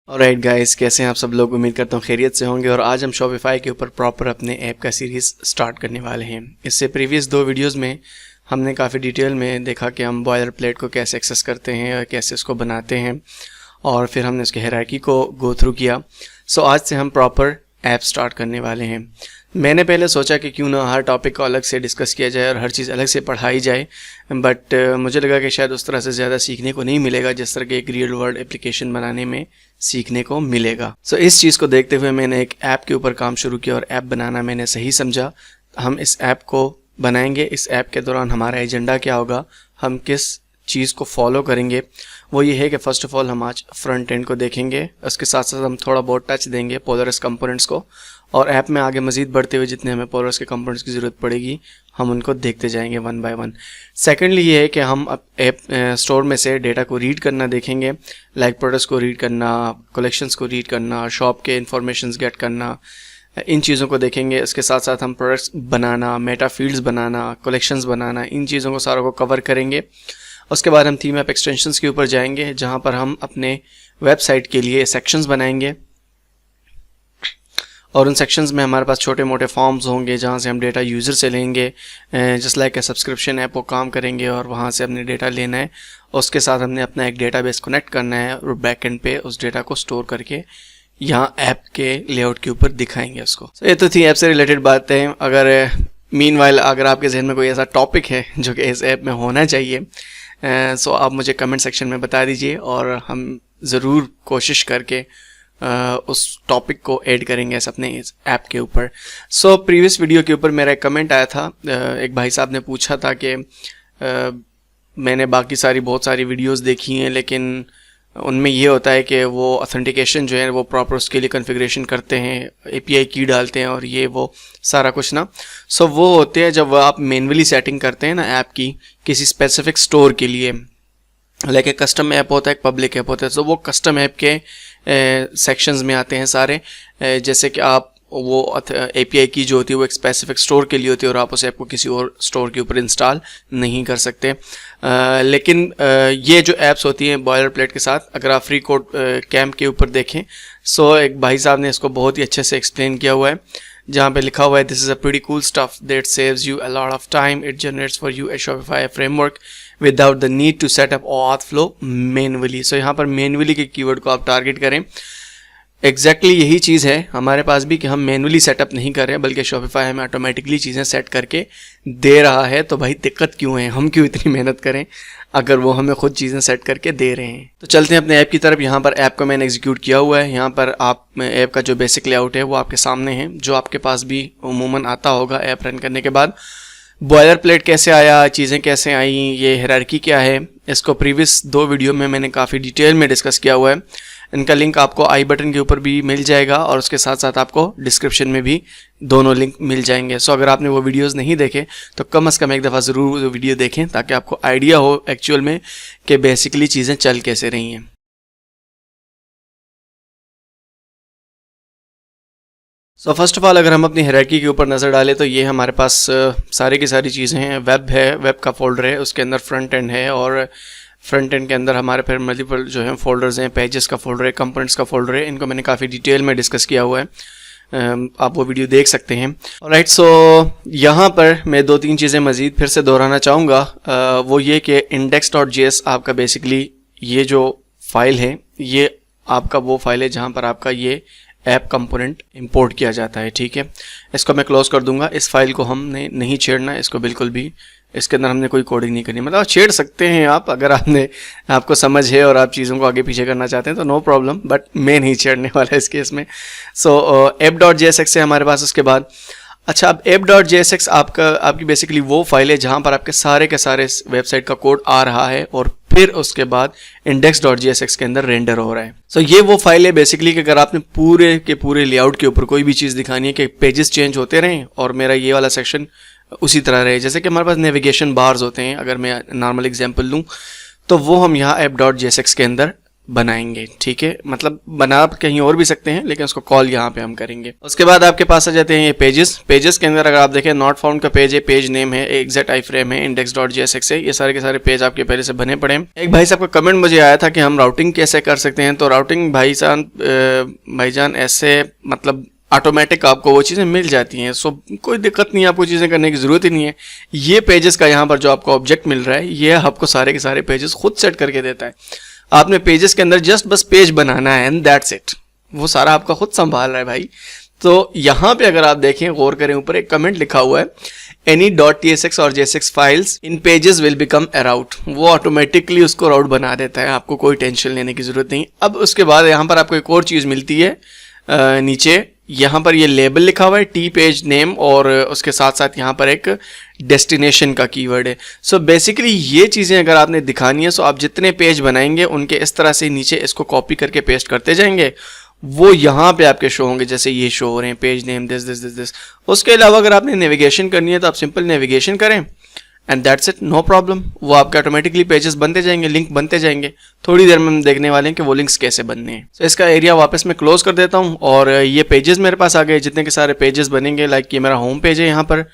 Alright guys, कैसे हैं आप सब लोग। उम्मीद करता हूँ खैरियत से होंगे। और आज हम शॉपिफाई के ऊपर प्रॉपर अपने ऐप का सीरीज़ स्टार्ट करने वाले हैं। इससे प्रीवियस 2 वीडियोस में हमने काफ़ी डिटेल में देखा कि हम बॉयलर प्लेट को कैसे एक्सेस करते हैं और कैसे उसको बनाते हैं, और फिर हमने उसके हायरार्की को गो थ्रू किया। सो आज से हम प्रॉपर ऐप स्टार्ट करने वाले हैं। मैंने पहले सोचा कि क्यों ना हर टॉपिक को अलग से डिस्कस किया जाए और हर चीज़ अलग से पढ़ाई जाए, बट मुझे लगा कि शायद उस तरह से ज़्यादा सीखने को नहीं मिलेगा जिस तरह के एक रियल वर्ल्ड एप्लीकेशन बनाने में सीखने को मिलेगा। सो इस चीज़ को देखते हुए मैंने एक ऐप के ऊपर काम शुरू किया और ऐप बनाना मैंने सही समझा। हम इस ऐप को बनाएंगे। इस ऐप के दौरान हमारा एजेंडा क्या होगा, हम किस चीज़ को फॉलो करेंगे, वो ये है कि फ़र्स्ट ऑफ ऑल हम आज फ्रंट एंड को देखेंगे। उसके साथ साथ हम थोड़ा बहुत टच देंगे पोलरिस कंपोनेंट्स को, और ऐप में आगे मज़ीद बढ़ते हुए जितने हमें पोलरिस के कंपोनेंट्स की ज़रूरत पड़ेगी हम उनको देखते जाएंगे वन बाय वन। सेकेंडली ये है कि हम अब ऐप स्टोर में से डेटा को रीड करना देखेंगे, लाइक प्रोडक्ट्स को रीड करना, कलेक्शंस को रीड करना, शॉप के इंफॉर्मेशंस गेट करना, इन चीज़ों को देखेंगे। इसके साथ साथ हम प्रोडक्ट्स बनाना, मेटा फील्ड्स बनाना, कलेक्शंस बनाना, इन चीज़ों को सारों को कवर करेंगे। उसके बाद हम थीम ऐप एक्सटेंशंस के ऊपर जाएंगे, जहाँ पर हम अपने वेबसाइट के लिए सेक्शंस बनाएंगे, और उन सेक्शंस में हमारे पास छोटे मोटे फॉर्म्स होंगे जहाँ से हम डेटा यूज़र से लेंगे, just like a subscription app वो काम करेंगे और वहाँ से हमने डेटा लेना है। उसके साथ हमने अपना एक डेटाबेस कनेक्ट करना है और बैक एंड पे उस डेटा को स्टोर करके यहाँ ऐप के लेआउट के ऊपर दिखाएंगे उसको। So, ये तो थी ऐप से रिलेटेड बातें। अगर मीनवाइल अगर आपके जहन में कोई ऐसा टॉपिक है जो कि इस ऐप में होना चाहिए, सो आप मुझे कमेंट सेक्शन में बता दीजिए और हम ज़रूर कोशिश करके उस टॉपिक को ऐड करेंगे अपने इस ऐप के ऊपर। सो प्रीवियस वीडियो के ऊपर मेरा एक कमेंट आया था। एक भाई साहब ने पूछा था कि मैंने बाकी बहुत सारी वीडियोस देखी हैं, लेकिन उनमें ये होता है कि वो ऑथेंटिकेशन जो है वो प्रॉपर उसके लिए कॉन्फ़िगरेशन करते हैं, API की डालते हैं और ये वो सारा कुछ ना। सो वो होते हैं जब आप मैन्युअली सेटिंग करते हैं ना ऐप की किसी स्पेसिफिक स्टोर के लिए, लाइक एक कस्टम ऐप होता है, एक पब्लिक ऐप होता है। तो वो कस्टम ऐप के सेक्शंस में आते हैं सारे। जैसे कि आप वो API की जो होती है वो एक स्पेसिफिक स्टोर के लिए होती है और आप उस ऐप को किसी और स्टोर के ऊपर इंस्टॉल नहीं कर सकते। लेकिन ये जो ऐप्स होती हैं बॉयलर प्लेट के साथ, अगर आप फ्री कोड कैंप के ऊपर देखें, सो एक भाई साहब ने इसको बहुत ही अच्छे से एक्सप्लेन किया हुआ है, जहाँ पे लिखा हुआ है this is a pretty cool stuff that saves you a lot of time, it generates for you a Shopify framework without the need to set up auth flow manually. So यहाँ पर मैनुअली के keyword को आप target करें। Exactly यही चीज़ है हमारे पास भी कि हम मैनुअली सेटअप नहीं कर रहे हैं, बल्कि शॉपिफाई हमें ऑटोमेटिकली चीज़ें सेट करके दे रहा है। तो भाई दिक्कत क्यों है, हम क्यों इतनी मेहनत करें अगर वो हमें खुद चीज़ें सेट करके दे रहे हैं। तो चलते हैं अपने ऐप की तरफ। यहाँ पर ऐप को मैंने एग्जीक्यूट किया हुआ है। यहाँ पर आप ऐप का जो बेसिक लेआउट है वो आपके सामने है, जो आपके पास भी उमूमन आता होगा ऐप रन करने के बाद। बॉयलर प्लेट कैसे आया, चीज़ें कैसे आई, ये हायरार्की क्या है, इसको प्रीवियस 2 वीडियो में मैंने काफ़ी डिटेल में डिस्कस किया हुआ है। इनका लिंक आपको आई बटन के ऊपर भी मिल जाएगा और उसके साथ साथ आपको डिस्क्रिप्शन में भी दोनों लिंक मिल जाएंगे। सो अगर आपने वो वीडियोस नहीं देखे तो कम से कम एक दफ़ा ज़रूर वो वीडियो देखें, ताकि आपको आइडिया हो एक्चुअल में कि बेसिकली चीज़ें चल कैसे रही हैं। सो फर्स्ट ऑफ ऑल अगर हम अपनी हायरार्की के ऊपर नज़र डालें तो ये हमारे पास सारी की सारी चीज़ें हैं। वेब है, वेब का फोल्डर है, उसके अंदर फ्रंट एंड है, और फ्रंट एंड के अंदर हमारे फिर मल्टीपल जो है फोल्डर्स हैं, पेजेस का फोल्डर है, कंपोनेंट्स का फोल्डर है। इनको मैंने काफ़ी डिटेल में डिस्कस किया हुआ है, आप वो वीडियो देख सकते हैं। ऑलराइट, सो यहाँ पर मैं 2-3 चीज़ें मज़ीद फिर से दोहराना चाहूँगा। वो ये कि index.js आपका बेसिकली ये जो फाइल है ये आपका वो फाइल है जहाँ पर आपका ये ऐप कंपोनेंट इंपोर्ट किया जाता है। ठीक है, इसको मैं क्लोज कर दूंगा। इस फाइल को हमने नहीं छेड़ना, इसको बिल्कुल भी, इसके अंदर हमने कोई कोडिंग नहीं करनी। मतलब छेड़ सकते हैं आप अगर आपको समझ है और आप चीज़ों को आगे पीछे करना चाहते हैं तो नो प्रॉब्लम, बट मैं नहीं छेड़ने वाला इस केस में। सो app.jsx है हमारे पास। उसके बाद अच्छा, अब app.jsx आपकी बेसिकली वो फाइल है जहाँ पर आपके सारे के सारे वेबसाइट का कोड आ रहा है और फिर उसके बाद index.jsx के अंदर रेंडर हो रहा है। सो ये वो फाइल है बेसिकली कि अगर आपने पूरे के पूरे लेआउट के ऊपर कोई भी चीज़ दिखानी है कि पेजेस चेंज होते रहें और मेरा ये वाला सेक्शन उसी तरह रहे, जैसे कि हमारे पास नेविगेशन बार्स होते हैं, अगर मैं नॉर्मल एग्जांपल लूँ तो वो हम यहाँ app.jsx के अंदर बनाएंगे, ठीक है। मतलब बना आप कहीं और भी सकते हैं, लेकिन उसको कॉल यहाँ पे हम करेंगे। उसके बाद आपके पास आ जाते हैं ये पेजेस। पेजेस के अंदर अगर आप देखें नॉट फाउंड का पेज है, पेज नेम है, एग्जैक्ट आई फ्रेम है, index.jsx है, ये सारे के सारे पेज आपके पहले से बने पड़े हैं। एक भाई साहब का कमेंट मुझे आया था कि हम राउटिंग कैसे कर सकते हैं, तो राउटिंग भाईजान ऐसे मतलब ऑटोमेटिक आपको वो चीज़ें मिल जाती हैं, सो कोई दिक्कत नहीं है, आपको चीज़ें करने की ज़रूरत ही नहीं है। ये पेजेस का यहाँ पर जो आपको ऑब्जेक्ट मिल रहा है, ये आपको सारे के सारे पेजेस खुद सेट करके देता है। आपने पेजेस के अंदर जस्ट बस पेज बनाना है एंड दैट्स इट, वो सारा आपका खुद संभाल रहा है भाई। तो यहाँ पे अगर आप देखें, गौर करें, ऊपर एक कमेंट लिखा हुआ है, any .tsx और jsx files in pages will become a route, वो ऑटोमेटिकली उसको राउट बना देता है, आपको कोई टेंशन लेने की जरूरत नहीं। अब उसके बाद यहाँ पर आपको एक और चीज़ मिलती है, नीचे यहाँ पर ये लेबल लिखा हुआ है टी पेज नेम, और उसके साथ साथ यहाँ पर एक डेस्टिनेशन का कीवर्ड है। सो बेसिकली ये चीज़ें अगर आपने दिखानी है, सो आप जितने पेज बनाएंगे उनके इस तरह से नीचे इसको कॉपी करके पेस्ट करते जाएंगे, वो यहाँ पे आपके शो होंगे, जैसे ये शो हो रहे हैं, page name this this this this. उसके अलावा अगर आपने नेविगेशन करनी है तो आप सिंपल नेविगेशन करें and that's it, no problem, वो आपके ऑटोमेटिकली पेजेस बनते जाएंगे, लिंक बनते जाएंगे। थोड़ी देर में हम देखने वाले हैं कि वो लिंक्स कैसे बनने हैं। तो इसका एरिया वापस मैं क्लोज कर देता हूँ, और ये पेजेस मेरे पास आ गए, जितने के सारे पेजेस बनेंगे। लाइक ये मेरा होम पेज है यहाँ पर,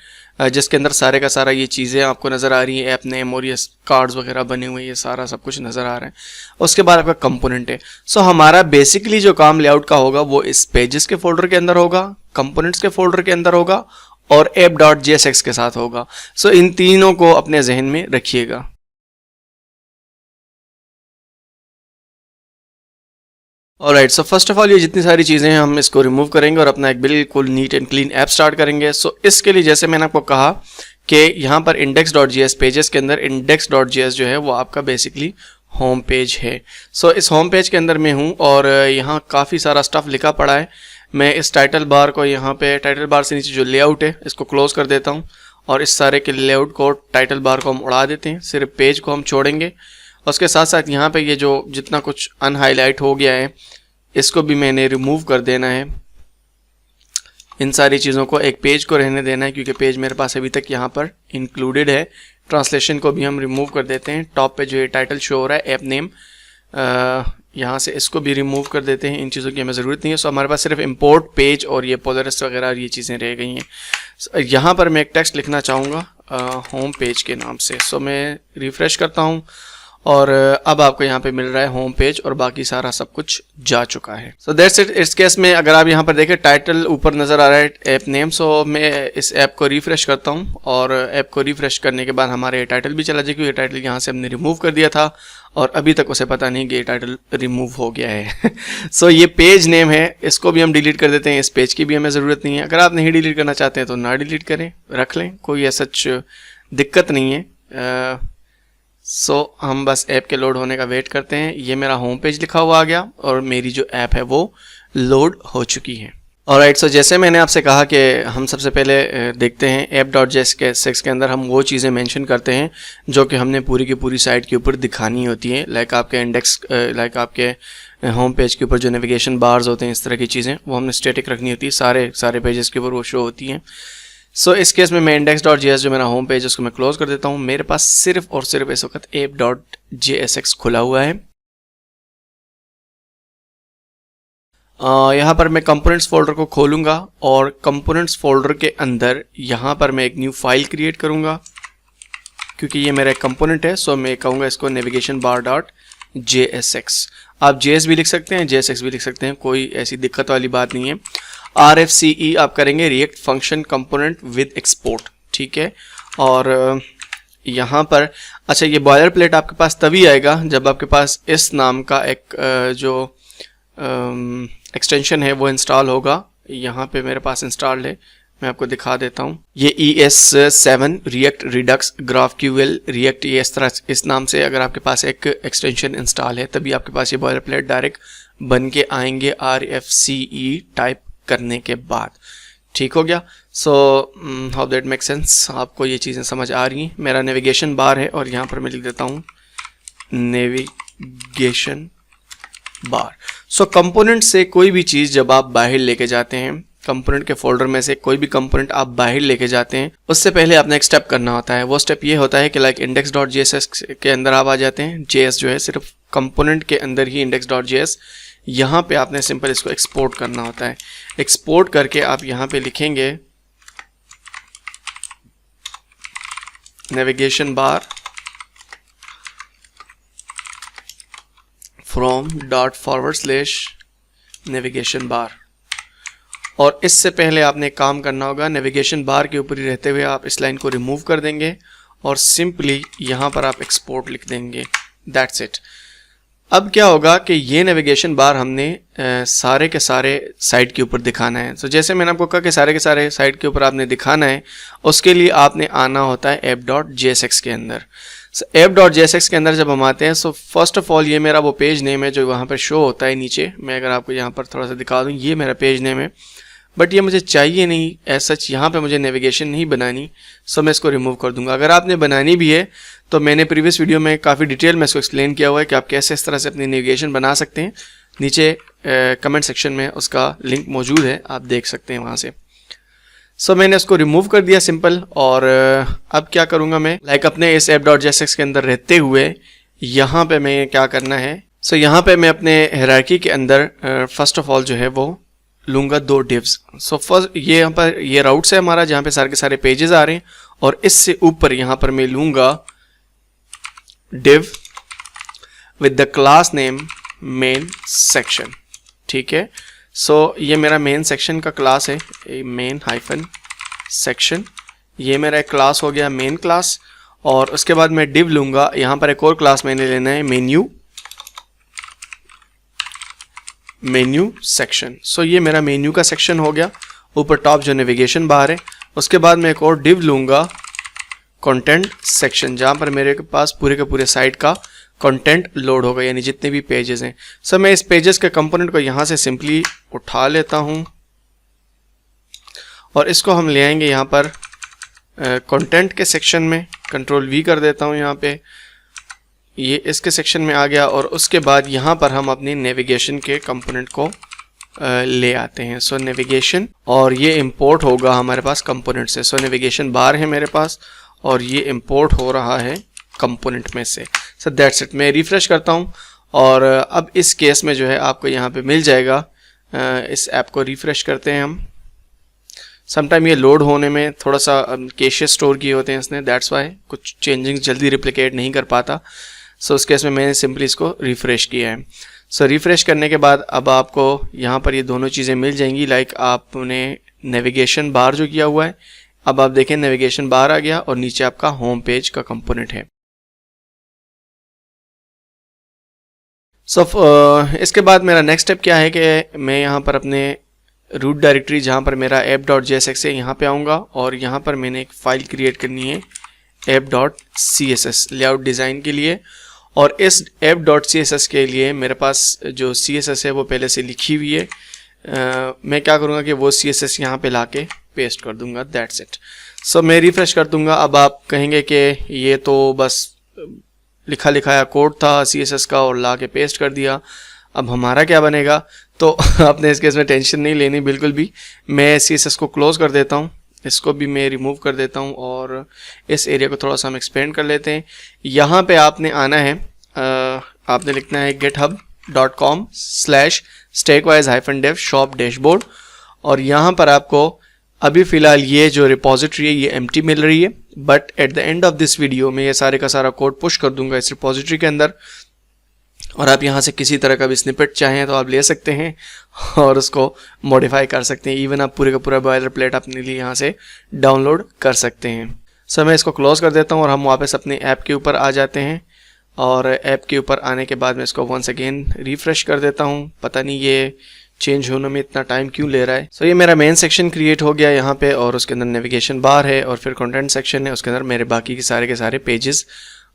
जिसके अंदर सारे का सारा ये चीज़ें आपको नज़र आ रही है, ऐप नेम और ये कार्ड्स वगैरह बने हुए, ये सारा सब कुछ नज़र आ रहा है। उसके बाद आपका कंपोनेंट है। सो हमारा बेसिकली जो काम लेआउट का होगा वो इस पेजेस के फोल्डर के अंदर होगा, कंपोनेंट्स के फोल्डर के अंदर होगा, और app.jsx के साथ होगा। सो इन तीनों को अपने जहन में रखिएगा। Alright, so first of all ये जितनी सारी चीज़ें हैं हम इसको रिमूव करेंगे और अपना एक बिल्कुल neat and clean app start करेंगे। सो इसके लिए जैसे मैंने आपको कहा कि यहाँ पर index.js पेजेस के अंदर index.js जो है वो आपका बेसिकली होम पेज है। सो इस होम पेज के अंदर मैं हूँ, और यहाँ काफ़ी सारा स्टफ लिखा पड़ा है। मैं इस टाइटल बार को, यहाँ पे टाइटल बार से नीचे जो लेआउट है इसको क्लोज कर देता हूँ, और इस सारे के लेआउट को, टाइटल बार को हम उड़ा देते हैं, सिर्फ पेज को हम छोड़ेंगे। उसके साथ साथ यहाँ पे ये जो जितना कुछ अनहाईलाइट हो गया है इसको भी मैंने रिमूव कर देना है। इन सारी चीज़ों को, एक पेज को रहने देना है क्योंकि पेज मेरे पास अभी तक यहाँ पर इंक्लूडेड है। ट्रांसलेशन को भी हम रिमूव कर देते हैं। टॉप पे जो ये टाइटल शो हो रहा है ऐप नेम, यहाँ से इसको भी रिमूव कर देते हैं, इन चीज़ों की हमें ज़रूरत नहीं है। सो हमारे पास सिर्फ इंपोर्ट पेज और ये पोलरिस्ट वगैरह और ये चीज़ें रह गई हैं। यहाँ पर मैं एक टेक्स्ट लिखना चाहूँगा होम पेज के नाम से। सो मैं रिफ़्रेश करता हूँ, और अब आपको यहाँ पे मिल रहा है होम पेज, और बाकी सारा सब कुछ जा चुका है। So that's it. इस केस में अगर आप यहाँ पर देखें टाइटल ऊपर नज़र आ रहा है ऐप नेम। सो मैं इस ऐप को रिफ़्रेश करता हूँ, और ऐप को रिफ़्रेश करने के बाद हमारे टाइटल भी चला जाएगा। ये टाइटल यहाँ से हमने रिमूव कर दिया था, और अभी तक उसे पता नहीं कि ये टाइटल रिमूव हो गया है। सो ये पेज नेम है, इसको भी हम डिलीट कर देते हैं। इस पेज की भी हमें ज़रूरत नहीं है। अगर आप नहीं डिलीट करना चाहते हैं तो ना डिलीट करें, रख लें, कोई ऐसा दिक्कत नहीं है। सो हम बस ऐप के लोड होने का वेट करते हैं। ये मेरा होम पेज लिखा हुआ आ गया, और मेरी जो ऐप है वो लोड हो चुकी है। ऑलराइट, सो जैसे मैंने आपसे कहा कि हम सबसे पहले देखते हैं app.jsx के अंदर हम वो चीज़ें मेंशन करते हैं जो कि हमने पूरी की पूरी साइट के ऊपर दिखानी होती हैं। लाइक आपके इंडेक्स, लाइक आपके होम पेज के ऊपर जो नेविगेशन बार्स होते हैं, इस तरह की चीज़ें वो हमने स्टैटिक रखनी होती है। सारे पेजेस के ऊपर वो शो होती हैं। सो इस केस में मैं index.js जो मेरा होम पेज है उसको मैं क्लोज कर देता हूँ। मेरे पास सिर्फ और सिर्फ इस वक्त app.jsx खुला हुआ है। यहाँ पर मैं कंपोनेंट्स फोल्डर को खोलूँगा, और कंपोनेंट्स फोल्डर के अंदर यहाँ पर मैं एक न्यू फाइल क्रिएट करूँगा, क्योंकि ये मेरा एक कंपोनेंट है। सो मैं कहूँगा इसको navigation_bar.jsx। आप JS भी लिख सकते हैं, JSX भी लिख सकते हैं, कोई ऐसी दिक्कत वाली बात नहीं है। RFCE आप करेंगे, react function component with export, ठीक है। और यहाँ पर अच्छा, ये बॉयलर प्लेट आपके पास तभी आएगा जब आपके पास इस नाम का एक जो एक्सटेंशन है वो इंस्टॉल होगा। यहाँ पे मेरे पास इंस्टॉल्ड है, मैं आपको दिखा देता हूँ। ये ES7 react Redux GraphQL react, ये इस तरह इस नाम से अगर आपके पास एक एक्सटेंशन इंस्टॉल है तभी आपके पास ये बॉयलर प्लेट डायरेक्ट बन के आएंगे RFCE टाइप करने के बाद। ठीक हो गया। So how that make sense, आपको ये चीज़ें समझ आ रही हैं। मेरा नेविगेशन बार है, और यहाँ पर मैं लिख देता हूँ नेविगेशन बार। सो कंपोनेंट से कोई भी चीज़ जब आप बाहर लेके जाते हैं, कंपोनेंट के फोल्डर में से कोई भी कंपोनेंट आप बाहर लेके जाते हैं, उससे पहले आपने एक स्टेप करना होता है। वो स्टेप ये होता है कि लाइक index.js के अंदर आप आ जाते हैं। JS जो है सिर्फ कंपोनेंट के अंदर ही index.js, यहाँ पे आपने सिंपल इसको एक्सपोर्ट करना होता है। एक्सपोर्ट करके आप यहाँ पे लिखेंगे navigation bar from ./navigation bar, और इससे पहले आपने काम करना होगा नेविगेशन बार के ऊपर ही रहते हुए आप इस लाइन को रिमूव कर देंगे और सिंपली यहाँ पर आप एक्सपोर्ट लिख देंगे। That's it. अब क्या होगा कि ये नेविगेशन बार हमने सारे के सारे साइट के ऊपर दिखाना है। तो जैसे मैंने आपको कहा कि सारे के सारे साइट के ऊपर आपने दिखाना है, उसके लिए आपने आना होता है app.jsx के अंदर। app.jsx के अंदर जब हम आते हैं, सो फर्स्ट ऑफ ऑल ये मेरा वो पेज नेम है जो वहाँ पर शो होता है नीचे। मैं अगर आपको यहाँ पर थोड़ा सा दिखा दूँ, ये मेरा पेज नेम है, बट ये मुझे चाहिए नहीं एज सच, यहाँ पे मुझे नेविगेशन नहीं बनानी, सो मैं इसको रिमूव कर दूंगा। अगर आपने बनानी भी है तो मैंने प्रीवियस वीडियो में काफ़ी डिटेल में इसको एक्सप्लेन किया हुआ है कि आप कैसे इस तरह से अपनी नेविगेशन बना सकते हैं। नीचे कमेंट सेक्शन में उसका लिंक मौजूद है, आप देख सकते हैं वहाँ से। सो मैंने इसको रिमूव कर दिया सिंपल। और अब क्या करूँगा मैं, लाइक अपने इस app.jsx के अंदर रहते हुए यहाँ पे मैं क्या करना है, सो यहाँ पे मैं अपने हायरार्की के अंदर फर्स्ट ऑफ ऑल जो है वो लूँगा 2 डिव्स। सो फर्स्ट ये यहाँ पर ये राउट्स है हमारा जहाँ पे सारे के सारे पेजेस आ रहे हैं, और इससे ऊपर यहाँ पर मैं लूँगा div with the class name main section। ठीक है, सो ये मेरा मेन सेक्शन का क्लास है, main हाइफन सेक्शन, ये मेरा एक क्लास हो गया मेन क्लास। और उसके बाद मैं div लूँगा, यहाँ पर एक और क्लास मैंने लेना है मेन्यू सेक्शन। सो ये मेरा मेन्यू का सेक्शन हो गया, ऊपर टॉप जो नेविगेशन बार है। उसके बाद मैं एक और डिव लूँगा कंटेंट सेक्शन, जहाँ पर मेरे पास पूरे के पूरे साइट का कंटेंट लोड होगा, यानी जितने भी पेजेस हैं। सो मैं इस पेजेस के कंपोनेंट को यहाँ से सिंपली उठा लेता हूँ और इसको हम ले आएंगे यहाँ पर कंटेंट के सेक्शन में। Ctrl+V कर देता हूँ यहाँ पे, ये इसके सेक्शन में आ गया। और उसके बाद यहाँ पर हम अपनी नेविगेशन के कंपोनेंट को ले आते हैं। सो नेविगेशन, और ये इंपोर्ट होगा हमारे पास कंपोनेंट से। सो नेविगेशन बार है मेरे पास और ये इंपोर्ट हो रहा है कंपोनेंट में से। So that's it. मैं रिफ्रेश करता हूँ और अब इस केस में जो है आपको यहाँ पे मिल जाएगा। इस ऐप को रिफ्रेश करते हैं हम। समटाइम ये लोड होने में थोड़ा सा कैशे स्टोर किए होते हैं इसने, दैट्स वाई कुछ चेंजिंग्स जल्दी रिप्लिकेट नहीं कर पाता। सो उस केस में मैंने सिंपली इसको रिफ़्रेश किया है। सो रिफ़्रेश करने के बाद अब आपको यहाँ पर ये दोनों चीज़ें मिल जाएंगी। लाइक आपने नेविगेशन बार जो किया हुआ है, अब आप देखें नेविगेशन बार आ गया और नीचे आपका होम पेज का कंपोनेंट है। सो इसके बाद मेरा नेक्स्ट स्टेप क्या है कि मैं यहाँ पर अपने रूट डायरेक्टरी जहाँ पर मेरा app.jsx है यहाँ पे आऊँगा और यहाँ पर मैंने एक फ़ाइल क्रिएट करनी है app.css लेआउट डिज़ाइन के लिए। और इस app.css के लिए मेरे पास जो CSS है वो पहले से लिखी हुई है। मैं क्या करूँगा कि वो CSS यहाँ पे लाके पेस्ट कर दूँगा, दैट्स इट। सो मैं रिफ़्रेश कर दूँगा। अब आप कहेंगे कि ये तो बस लिखा लिखाया कोड था CSS का और ला के पेस्ट कर दिया, अब हमारा क्या बनेगा? तो आपने इस केस में टेंशन नहीं लेनी बिल्कुल भी। मैं CSS को क्लोज़ कर देता हूँ, इसको भी मैं रिमूव कर देता हूँ और इस एरिया को थोड़ा सा हम एक्सपेंड कर लेते हैं। यहाँ पे आपने आना है, आपने लिखना है github.com/stakewise-dev shop dashboard। और यहाँ पर आपको अभी फ़िलहाल ये जो रिपॉजिटरी है ये एम्प्टी मिल रही है, but at the end of this video मैं ये सारे का सारा कोड पुश कर दूंगा इस रिपॉजिटरी के अंदर। और आप यहाँ से किसी तरह का भी स्निपेट चाहें तो आप ले सकते हैं और उसको मॉडिफाई कर सकते हैं। इवन आप पूरे का पूरा बॉयलर प्लेट अपने लिए यहाँ से डाउनलोड कर सकते हैं। सो मैं इसको क्लोज़ कर देता हूँ और हम वापस अपने ऐप के ऊपर आ जाते हैं। और ऐप के ऊपर आने के बाद मैं इसको वंस अगेन रिफ़्रेश कर देता हूँ। पता नहीं ये चेंज होने में इतना टाइम क्यों ले रहा है। सो ये मेरा मेन सेक्शन क्रिएट हो गया यहाँ पे और उसके अंदर नेविगेशन बार है और फिर कंटेंट सेक्शन है, उसके अंदर मेरे बाकी के सारे पेजेस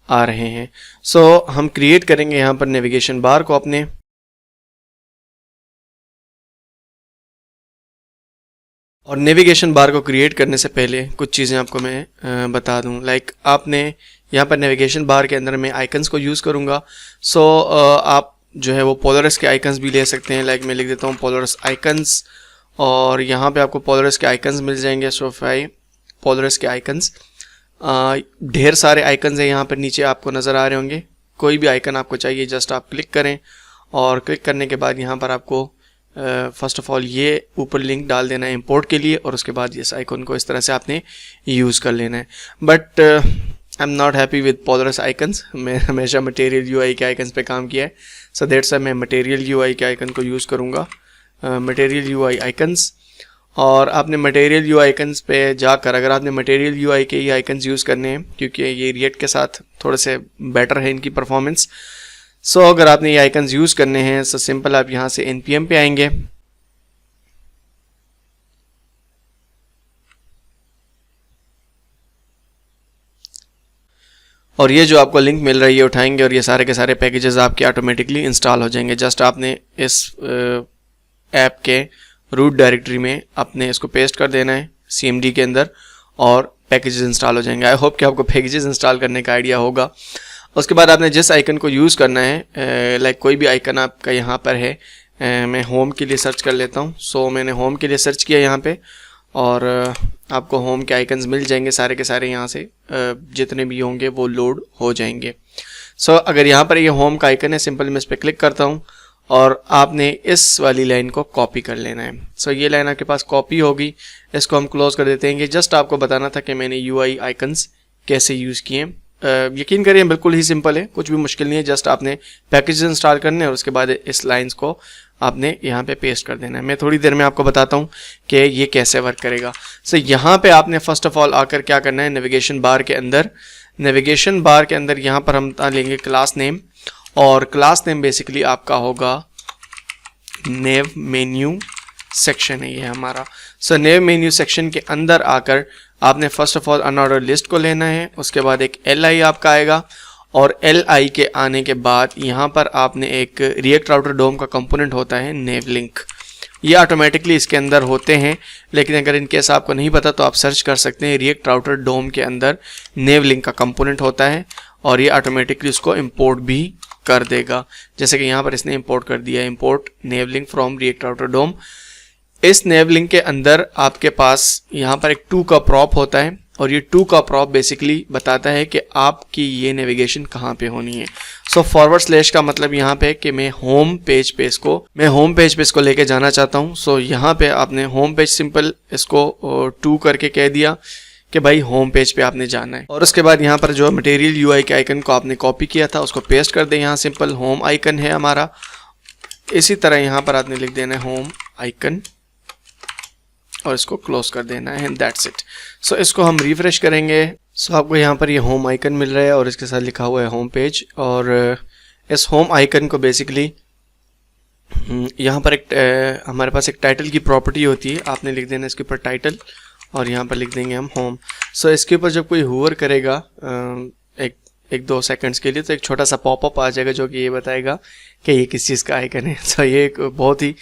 आ रहे हैं। सो हम क्रिएट करेंगे यहाँ पर नेविगेशन बार को अपने। और नेविगेशन बार को क्रिएट करने से पहले कुछ चीज़ें आपको मैं बता दूं। लाइक आपने यहाँ पर नेविगेशन बार के अंदर मैं आइकन्स को यूज़ करूँगा। सो आप जो है वो पोलरिस के आइकन्स भी ले सकते हैं। लाइक मैं लिख देता हूँ पोलरिस आइकन्स और यहाँ पे आपको पोलरिस के आइकन्स मिल जाएंगे। सो पोलरिस के आइकन्स ढेर सारे आइकन्स हैं यहाँ पर नीचे आपको नज़र आ रहे होंगे। कोई भी आइकन आपको चाहिए जस्ट आप क्लिक करें, और क्लिक करने के बाद यहाँ पर आपको फर्स्ट ऑफ ऑल ये ऊपर लिंक डाल देना है इंपोर्ट के लिए, और उसके बाद इस आइकन को इस तरह से आपने यूज़ कर लेना है। But I am not happy with Polaris icons, मैं हमेशा मटेरियल यूआई के आइकन्स पे काम किया है, सो दैट्स मैं मटेरियल यूआई के आइकन को यूज़ करूँगा, मटेरियल यूआई आइकन्स। और आपने मटेरियल यूआई आइकन्स पे जाकर अगर आपने मटेरियल यूआई के ही आइकन्स यूज़ करने हैं, क्योंकि ये रिएक्ट के साथ थोड़े से बेटर है इनकी परफॉर्मेंस, सो अगर आपने ये आइकन्स यूज़ करने हैं सो सिंपल आप यहाँ से npm पे आएंगे, और ये जो आपको लिंक मिल रही है उठाएंगे और ये सारे के सारे पैकेजेस आपके ऑटोमेटिकली इंस्टॉल हो जाएंगे। जस्ट आपने इस ऐप के रूट डायरेक्टरी में आपने इसको पेस्ट कर देना है cmd के अंदर, और पैकेजेस इंस्टॉल हो जाएंगे। आई होप कि आपको पैकेजेस इंस्टॉल करने का आइडिया होगा। उसके बाद आपने जिस आइकन को यूज़ करना है, लाइक कोई भी आइकन आपका यहाँ पर है, मैं होम के लिए सर्च कर लेता हूँ। सो मैंने होम के लिए सर्च किया यहाँ पे, और आपको होम के आइकन्स मिल जाएंगे सारे के सारे, यहाँ से जितने भी होंगे वो लोड हो जाएंगे। सो अगर यहाँ पर ये होम का आइकन है, सिंपल मैं इस पर क्लिक करता हूँ और आपने इस वाली लाइन को कॉपी कर लेना है। सो ये लाइन आपके पास कॉपी होगी, इसको हम क्लोज कर देते हैं। जस्ट आपको बताना था कि मैंने यूआई आइकन्स कैसे यूज़ किए। यकीन करिए बिल्कुल ही सिंपल है, कुछ भी मुश्किल नहीं है। जस्ट आपने पैकेज इंस्टॉल करने हैं और उसके बाद इस लाइंस को आपने यहाँ पे पेस्ट कर देना है। मैं थोड़ी देर में आपको बताता हूँ कि ये कैसे वर्क करेगा। सो यहाँ पे आपने फर्स्ट ऑफ ऑल आकर क्या करना है, नेविगेशन बार के अंदर यहाँ पर हम लेंगे क्लास नेम, और क्लास नेम बेसिकली आपका होगा नेव मेन्यू सेक्शन है ये हमारा। सो नेव मेन्यू सेक्शन के अंदर आकर आपने first of all unordered list को लेना है, उसके बाद एक li आपका आएगा, और li के आने के बाद यहाँ पर आपने एक रिएक्ट राउटर डोम का कंपोनेंट होता है नेव लिंक, ये ऑटोमेटिकली इसके अंदर होते हैं। लेकिन अगर इन केस आपको नहीं पता तो आप सर्च कर सकते हैं, रिएक्ट राउटर डोम के अंदर नेव लिंक का कंपोनेंट होता है, और ये ऑटोमेटिकली उसको इंपोर्ट भी कर देगा। जैसे कि यहाँ पर इसने इंपोर्ट कर दिया, import nav link from React router DOM. इस नेव लिंक के अंदर आपके पास यहाँ पर एक 2 का प्रॉप होता है, और ये 2 का प्रॉप बेसिकली बताता है कि आपकी ये नेविगेशन कहाँ पे होनी है। सो फॉरवर्ड स्लैश का मतलब यहाँ पे कि मैं होम पेज पे इसको लेके जाना चाहता हूँ। सो यहाँ पे आपने होम पेज सिंपल इसको 2 करके कह दिया कि भाई होम पेज पे आपने जाना है, और उसके बाद यहाँ पर जो मटेरियल यूआई के आइकन को आपने कॉपी किया था उसको पेस्ट कर दें। यहाँ सिंपल होम आइकन है हमारा, इसी तरह यहाँ पर आपने लिख देना है होम आइकन, और इसको क्लोज कर देना है, दैट्स इट। सो इसको हम रिफ्रेश करेंगे। सो आपको यहाँ पर ये होम आइकन मिल रहा है और इसके साथ लिखा हुआ है होम पेज, और इस होम आइकन को बेसिकली यहाँ पर एक हमारे पास एक टाइटल की प्रॉपर्टी होती है, आपने लिख देना इसके ऊपर टाइटल, और यहाँ पर लिख देंगे हम होम। सो इसके ऊपर जब कोई हूवर करेगा एक 2 सेकंड्स के लिए तो एक छोटा सा पॉपअप आ जाएगा जो कि ये बताएगा कि ये किस चीज़ का आइकन है। सो ये एक बहुत ही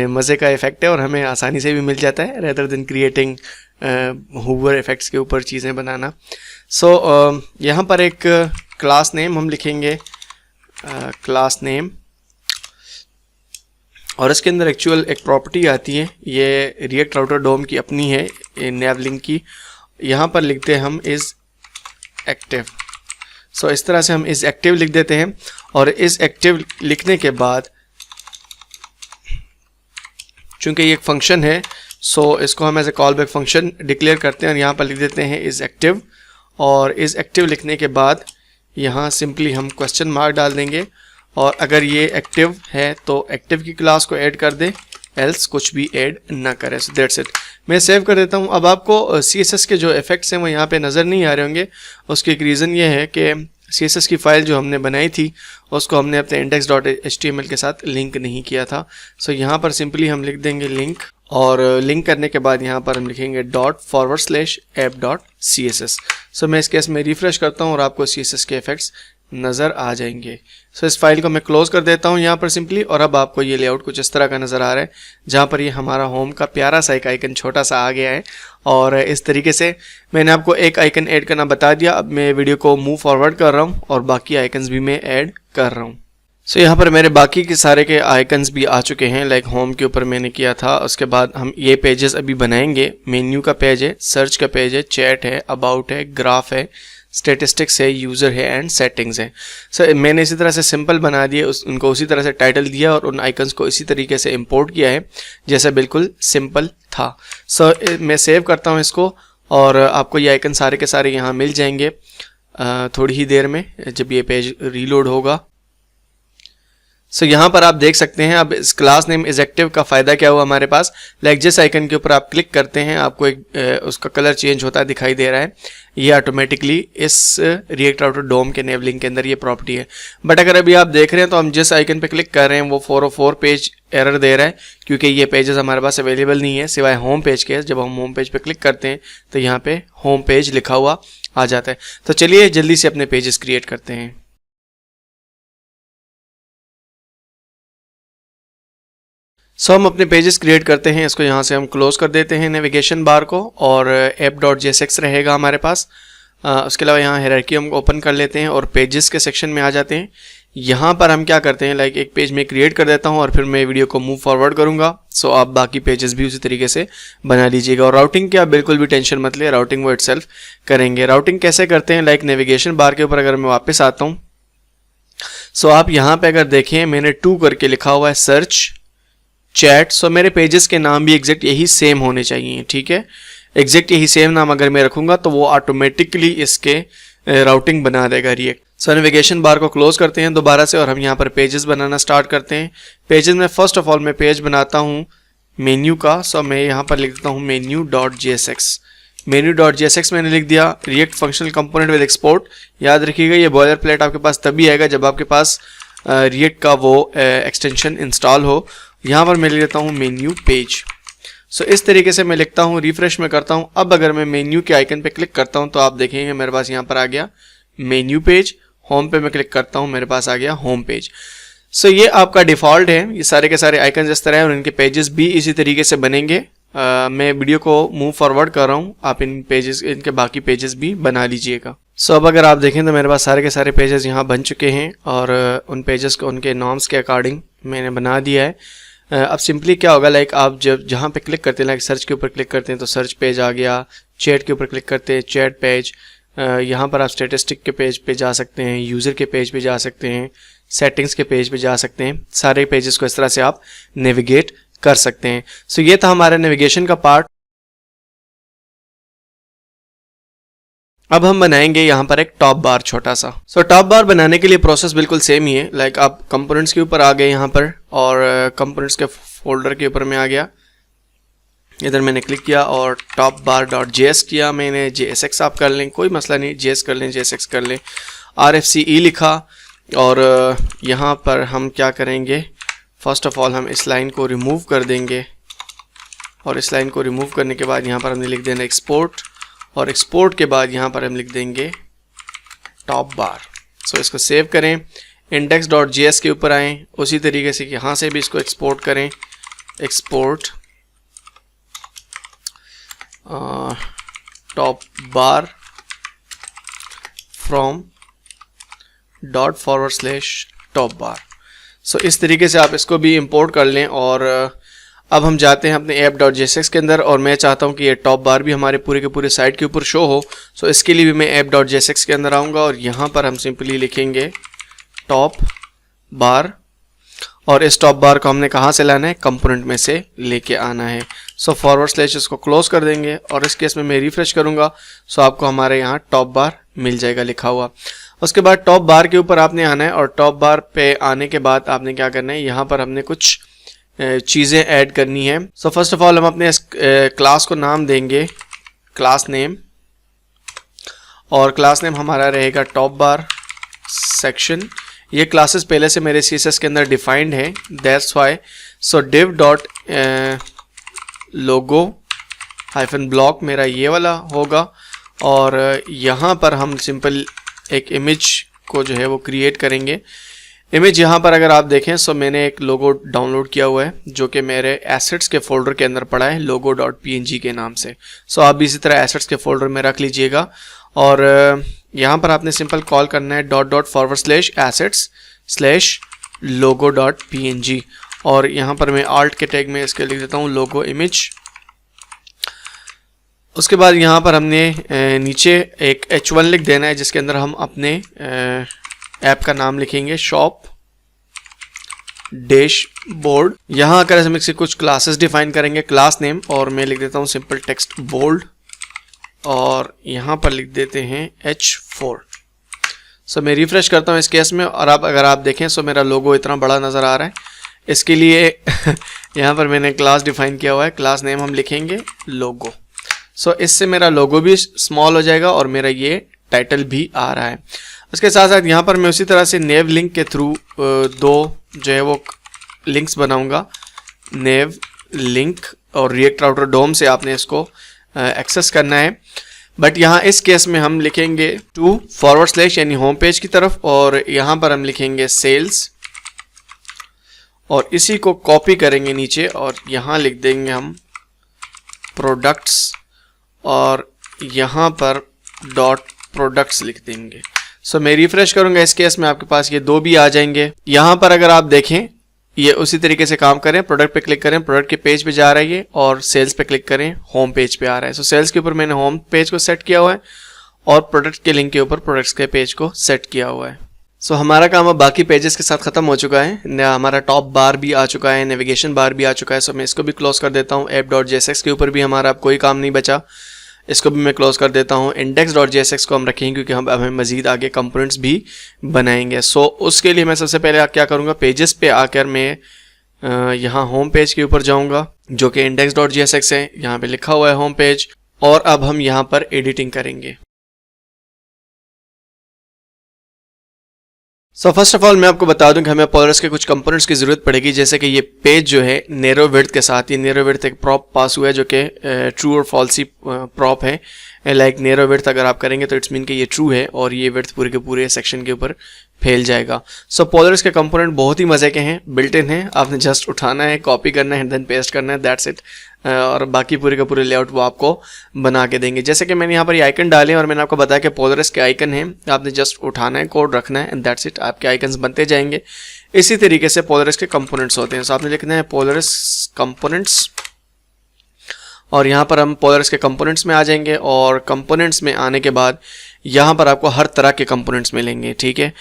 मज़े का इफ़ेक्ट है और हमें आसानी से भी मिल जाता है, rather than creating Hoover effects के ऊपर चीज़ें बनाना। सो यहाँ पर एक क्लास नेम हम लिखेंगे, क्लास नेम, और इसके अंदर एक्चुअल एक प्रॉपर्टी आती है, ये रिएक्ट राउटर डोम की अपनी है, नेव लिंक की। यहाँ पर लिखते हैं हम इज़ एक्टिव। सो इस तरह से हम इज़ एक्टिव लिख देते हैं, और इज़ एक्टिव लिखने के बाद चूंकि ये एक फंक्शन है, सो इसको हम as a callback function declare करते हैं, और यहाँ पर लिख देते हैं इज़ एक्टिव। और इज़ एक्टिव लिखने के बाद यहाँ सिंपली हम क्वेश्चन मार्क डाल देंगे, और अगर ये एक्टिव है तो एक्टिव की क्लास को ऐड कर दे, एल्स कुछ भी ऐड ना करें। So that's it. मैं सेव कर देता हूँ। अब आपको CSS के जो इफेक्ट्स हैं वो यहाँ पे नज़र नहीं आ रहे होंगे। उसकी एक रीज़न ये है कि CSS की फ़ाइल जो हमने बनाई थी उसको हमने अपने index.html के साथ लिंक नहीं किया था। सो यहाँ पर सिंपली हम लिख देंगे लिंक, और लिंक करने के बाद यहाँ पर हम लिखेंगे ./app.css। सो मैं इस केस में रिफ्रेश करता हूँ और आपको CSS के इफेक्ट्स नज़र आ जाएंगे। सो इस फाइल को मैं क्लोज कर देता हूँ यहाँ पर सिंपली, और अब आपको ये लेआउट कुछ इस तरह का नज़र आ रहा है, जहाँ पर ये हमारा होम का प्यारा सा एक आइकन छोटा सा आ गया है। और इस तरीके से मैंने आपको एक आइकन ऐड करना बता दिया। अब मैं वीडियो को मूव फॉरवर्ड कर रहा हूँ और बाकी आइकन्स भी मैं ऐड कर रहा हूँ। सो यहाँ पर मेरे बाकी के सारे के आइकन्स भी आ चुके हैं, लाइक होम के ऊपर मैंने किया था। उसके बाद हम ये पेजेस अभी बनाएंगे। मेन्यू का पेज है, सर्च का पेज है, चैट है, अबाउट है, ग्राफ है, स्टेटिस्टिक्स है, यूज़र है एंड सेटिंग्स है। सो मैंने इसी तरह से सिंपल बना दिए, उनको उसी तरह से टाइटल दिया और उन आइकन्स को इसी तरीके से इंपोर्ट किया है जैसा बिल्कुल सिंपल था। सो मैं सेव करता हूँ इसको और आपको ये आइकन सारे के सारे यहाँ मिल जाएंगे थोड़ी ही देर में जब ये पेज रीलोड होगा। सो यहाँ पर आप देख सकते हैं अब इस क्लास नेम इज एक्टिव का फ़ायदा क्या हुआ हमारे पास। लाइक जिस आइकन के ऊपर आप क्लिक करते हैं आपको एक उसका कलर चेंज होता दिखाई दे रहा है, ये ऑटोमेटिकली इस रिएक्ट राउटर डोम के नेबलिंग के अंदर ये प्रॉपर्टी है। बट अगर अभी आप देख रहे हैं तो हम जिस आइकन पे क्लिक कर रहे हैं वो 404 पेज एरर दे रहा है क्योंकि ये पेजेस हमारे पास अवेलेबल नहीं है सिवाय होम पेज के। जब हम होम पेज पे क्लिक करते हैं तो यहाँ पे होम पेज लिखा हुआ आ जाता है। तो चलिए जल्दी से अपने पेजेस क्रिएट करते हैं। सो हम अपने पेजेस क्रिएट करते हैं, इसको यहाँ से हम क्लोज कर देते हैं नेविगेशन बार को और app.jsx रहेगा हमारे पास। उसके अलावा यहाँ हायरार्की हम ओपन कर लेते हैं और पेजेस के सेक्शन में आ जाते हैं। यहाँ पर हम क्या करते हैं, लाइक एक पेज में क्रिएट कर देता हूँ और फिर मैं वीडियो को मूव फॉरवर्ड करूँगा। सो आप बाकी पेजेस भी उसी तरीके से बना लीजिएगा और राउटिंग की आप बिल्कुल भी टेंशन मत लिए, राउटिंग वो इटसेल्फ करेंगे। राउटिंग कैसे करते हैं, लाइक नेविगेशन बार के ऊपर अगर मैं वापस आता हूँ सो आप यहाँ पे अगर देखें मैंने 2 करके लिखा हुआ है सर्च चैट। सो मेरे पेजेस के नाम भी एग्जैक्ट यही सेम होने चाहिए, ठीक है। एग्जैक्ट यही सेम नाम अगर मैं रखूंगा तो वो ऑटोमेटिकली इसके राउटिंग बना देगा रिएक्ट। सो नेविगेशन बार को क्लोज करते हैं दोबारा से और हम यहाँ पर पेजेस बनाना स्टार्ट करते हैं। पेजेस में फर्स्ट ऑफ ऑल मैं पेज बनाता हूँ मेन्यू का। सो मैं यहाँ पर लिख देता हूँ menu.jsx। menu.jsx मैंने लिख दिया। React functional component with export, याद रखिएगा ये बॉयलर प्लेट आपके पास तभी आएगा जब आपके पास रिएक्ट का वो एक्सटेंशन इंस्टॉल हो। यहाँ पर मैं लिख देता हूँ मेन्यू पेज। सो इस तरीके से मैं लिखता हूँ, रिफ्रेश में करता हूँ। अब अगर मैं मेन्यू के आइकन पे क्लिक करता हूँ तो आप देखेंगे मेरे पास यहाँ पर आ गया मेन्यू पेज। होम पे मैं क्लिक करता हूँ, मेरे पास आ गया होम पेज। सो ये आपका डिफ़ॉल्ट है, ये सारे के सारे आइकन इस तरह हैं और इनके पेजेस भी इसी तरीके से बनेंगे। मैं वीडियो को मूव फॉरवर्ड कर रहा हूँ, आप इन पेजेस इनके बाकी पेजेस भी बना लीजिएगा। सो अब अगर आप देखें तो मेरे पास सारे के सारे पेजेस यहाँ बन चुके हैं और उन पेजेस को उनके नॉर्म्स के अकॉर्डिंग मैंने बना दिया है। अब सिंपली क्या होगा, लाइक आप जब जहाँ पे क्लिक करते हैं, लाइक सर्च के ऊपर क्लिक करते हैं तो सर्च पेज आ गया, चैट के ऊपर क्लिक करते हैं चैट पेज, यहाँ पर आप स्टेटिस्टिक के पेज पे जा सकते हैं, यूज़र के पेज पे जा सकते हैं, सेटिंग्स के पेज पे जा सकते हैं। सारे पेजेस को इस तरह से आप नेविगेट कर सकते हैं। सो ये था हमारा नेविगेशन का पार्ट। अब हम बनाएंगे यहाँ पर एक टॉप बार छोटा सा। सो टॉप बार बनाने के लिए प्रोसेस बिल्कुल सेम ही है। लाइक आप कंपोनेंट्स के ऊपर आ गए यहाँ पर और कंपोनेंट्स के फोल्डर के ऊपर में आ गया, इधर मैंने क्लिक किया और टॉप बार डॉट JS किया मैंने। JSX आप कर लें, कोई मसला नहीं, JS कर लें, JSX कर लें। RFCE लिखा और यहाँ पर हम क्या करेंगे, फर्स्ट ऑफ ऑल हम इस लाइन को रिमूव कर देंगे और इस लाइन को रिमूव करने के बाद यहाँ पर हमने लिख देना एक्सपोर्ट और एक्सपोर्ट के बाद यहाँ पर हम लिख देंगे टॉप बार। सो इसको सेव करें, index.js के ऊपर आएँ, उसी तरीके से यहाँ से भी इसको एक्सपोर्ट करें, export top bar from ./top bar. So इस तरीके से आप इसको भी इंपोर्ट कर लें। और अब हम जाते हैं अपने app.jsx के अंदर और मैं चाहता हूं कि ये टॉप बार भी हमारे पूरे के पूरे साइट के ऊपर शो हो। सो इसके लिए भी मैं app.jsx के अंदर आऊँगा और यहाँ पर हम सिंपली लिखेंगे टॉप बार और इस टॉप बार को हमने कहाँ से लाना है, कंपोनेंट में से लेके आना है। सो / इसको क्लोज कर देंगे और इस केस में मैं रिफ्रेश करूँगा। सो आपको हमारे यहाँ टॉप बार मिल जाएगा लिखा हुआ। उसके बाद टॉप बार के ऊपर आपने आना है और टॉप बार पे आने के बाद आपने क्या करना है, यहाँ पर हमने कुछ चीज़ें ऐड करनी है। सो फर्स्ट ऑफ ऑल हम अपने क्लास को नाम देंगे क्लास नेम और क्लास नेम हमारा रहेगा टॉप बार सेक्शन। ये क्लासेस पहले से मेरे CSS के अंदर डिफाइंड है, that's why. So div dot logo -block मेरा ये वाला होगा और यहाँ पर हम सिंपल एक इमेज को जो है वो क्रिएट करेंगे। इमेज यहाँ पर अगर आप देखें सो मैंने एक लोगो डाउनलोड किया हुआ है जो कि मेरे एसेट्स के फोल्डर के अंदर पड़ा है logo.png के नाम से। सो आप भी इसी तरह एसेट्स के फोल्डर में रख लीजिएगा और यहाँ पर आपने सिंपल कॉल करना है ./assets/logo.png और यहाँ पर मैं आल्ट के टैग में इसके लिख देता हूँ लोगो इमेज उसके बाद यहाँ पर हमने नीचे एक H1 लिख देना है, जिसके अंदर हम अपने ऐप का नाम लिखेंगे शॉप डैशबोर्ड। यहाँ आकर हम इससे कुछ क्लासेस डिफाइन करेंगे, क्लास नेम, और मैं लिख देता हूँ सिंपल टेक्स्ट बोल्ड, और यहाँ पर लिख देते हैं H4। सो मैं रिफ्रेश करता हूँ इस केस में, और अब अगर आप देखें सो मेरा लोगो इतना बड़ा नज़र आ रहा है। इसके लिए यहाँ पर मैंने क्लास डिफाइन किया हुआ है, क्लास नेम हम लिखेंगे लोगो। सो इससे मेरा लोगो भी स्मॉल हो जाएगा और मेरा ये टाइटल भी आ रहा है। उसके साथ साथ यहाँ पर मैं उसी तरह से नेव लिंक के थ्रू दो जो है वो लिंक्स बनाऊंगा, नेव लिंक और रिएक्ट राउटर डोम से आपने इसको एक्सेस करना है। बट यहाँ इस केस में हम लिखेंगे // यानी होम पेज की तरफ, और यहाँ पर हम लिखेंगे सेल्स, और इसी को कॉपी करेंगे नीचे और यहाँ लिख देंगे हम प्रोडक्ट्स, और यहाँ पर डॉट प्रोडक्ट्स लिख देंगे। सो मैं रिफ्रेश करूंगा, इस केस में आपके पास ये दो भी आ जाएंगे। यहाँ पर अगर आप देखें ये उसी तरीके से काम करें, प्रोडक्ट पे क्लिक करें, प्रोडक्ट के पेज पे जा रहा है ये, और सेल्स पे क्लिक करें, होम पेज पे आ रहा है। सो सेल्स के ऊपर मैंने होम पेज को सेट किया हुआ है और प्रोडक्ट के लिंक के ऊपर प्रोडक्ट्स के पेज को सेट किया हुआ है। सो हमारा काम अब बाकी पेजेस के साथ खत्म हो चुका है। हमारा टॉप बार भी आ चुका है, नेविगेशन बार भी आ चुका है। सो मैं इसको भी क्लोज कर देता हूँ। app.jsx के ऊपर भी हमारा अब कोई काम नहीं बचा, इसको भी मैं क्लोज कर देता हूँ। index.jsx को हम रखेंगे क्योंकि हम अब हमें मजीद आगे कंपोनेंट्स भी बनाएंगे। सो उसके लिए मैं सबसे पहले क्या करूँगा, पेजेस पे आकर मैं यहाँ होम पेज के ऊपर जाऊँगा जो कि index.jsx है, यहाँ पे लिखा हुआ है होम पेज, और अब हम यहाँ पर एडिटिंग करेंगे। सो फर्स्ट ऑफ ऑल मैं आपको बता दूं कि हमें पोलरस के कुछ कंपोनेंट्स की ज़रूरत पड़ेगी, जैसे कि ये पेज जो है नैरो विड्थ के साथ, ये नैरो विड्थ एक प्रॉप पास हुआ है जो कि ट्रू और फॉल्सी प्रॉप है। लाइक नैरो विड्थ अगर आप करेंगे तो इट्स मीन कि ये ट्रू है और ये विड्थ पूरे के पूरे सेक्शन के ऊपर फैल जाएगा। सो पोलरस के कंपोनेंट बहुत ही मज़े के हैं, बिल्ट इन है, आपने जस्ट उठाना है, कॉपी करना है, देन पेस्ट करना है, दैट्स इट। और बाकी पूरे का पूरे लेआउट वो आपको बना के देंगे। जैसे कि मैंने यहाँ पर ये आइकन डाले और मैंने आपको बताया कि पोलरस के आइकन हैं, आपने जस्ट उठाना है, कोड रखना है, एंड दैट्स इट, आपके आइकन्स बनते जाएंगे। इसी तरीके से पोलरस के कंपोनेंट्स होते हैं। सो आपने लिखना है पोलरस कंपोनेंट्स, और यहाँ पर हम पोलरस के कंपोनेंट्स में आ जाएंगे, और कंपोनेंट्स में आने के बाद यहाँ पर आपको हर तरह के कंपोनेंट्स मिलेंगे, ठीक है।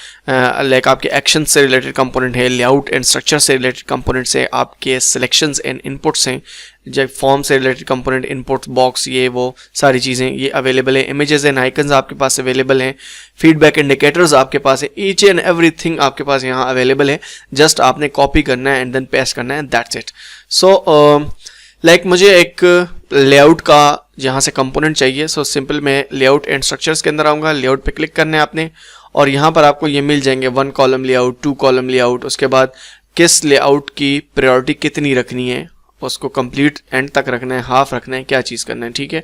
लाइक आपके एक्शन से रिलेटेड कंपोनेंट है, लेआउट एंड स्ट्रक्चर से रिलेटेड कंपोनेंट्स है, आपके सिलेक्शंस एंड इनपुट्स हैं, जब फॉर्म से रिलेटेड कंपोनेंट, इनपुट बॉक्स, ये वो सारी चीज़ें ये अवेलेबल है। इमेजेस एंड आइकन्स आपके पास अवेलेबल हैं, फीडबैक इंडिकेटर्स आपके पास है, ईच एंड एवरीथिंग आपके पास यहाँ अवेलेबल है। जस्ट आपने कॉपी करना है एंड देन पेस्ट करना है, दैट्स इट। सो लाइक मुझे एक लेआउट का यहाँ से कंपोनेंट चाहिए। सो सिंपल मैं लेआउट एंड स्ट्रक्चर्स के अंदर आऊँगा, लेआउट पे क्लिक करना है आपने, और यहाँ पर आपको ये मिल जाएंगे 1 कॉलम लेआउट, 2 कॉलम लेआउट, उसके बाद किस लेआउट की प्रायोरिटी कितनी रखनी है, उसको कंप्लीट एंड तक रखना है, हाफ रखना है, क्या चीज़ करना है, ठीक है।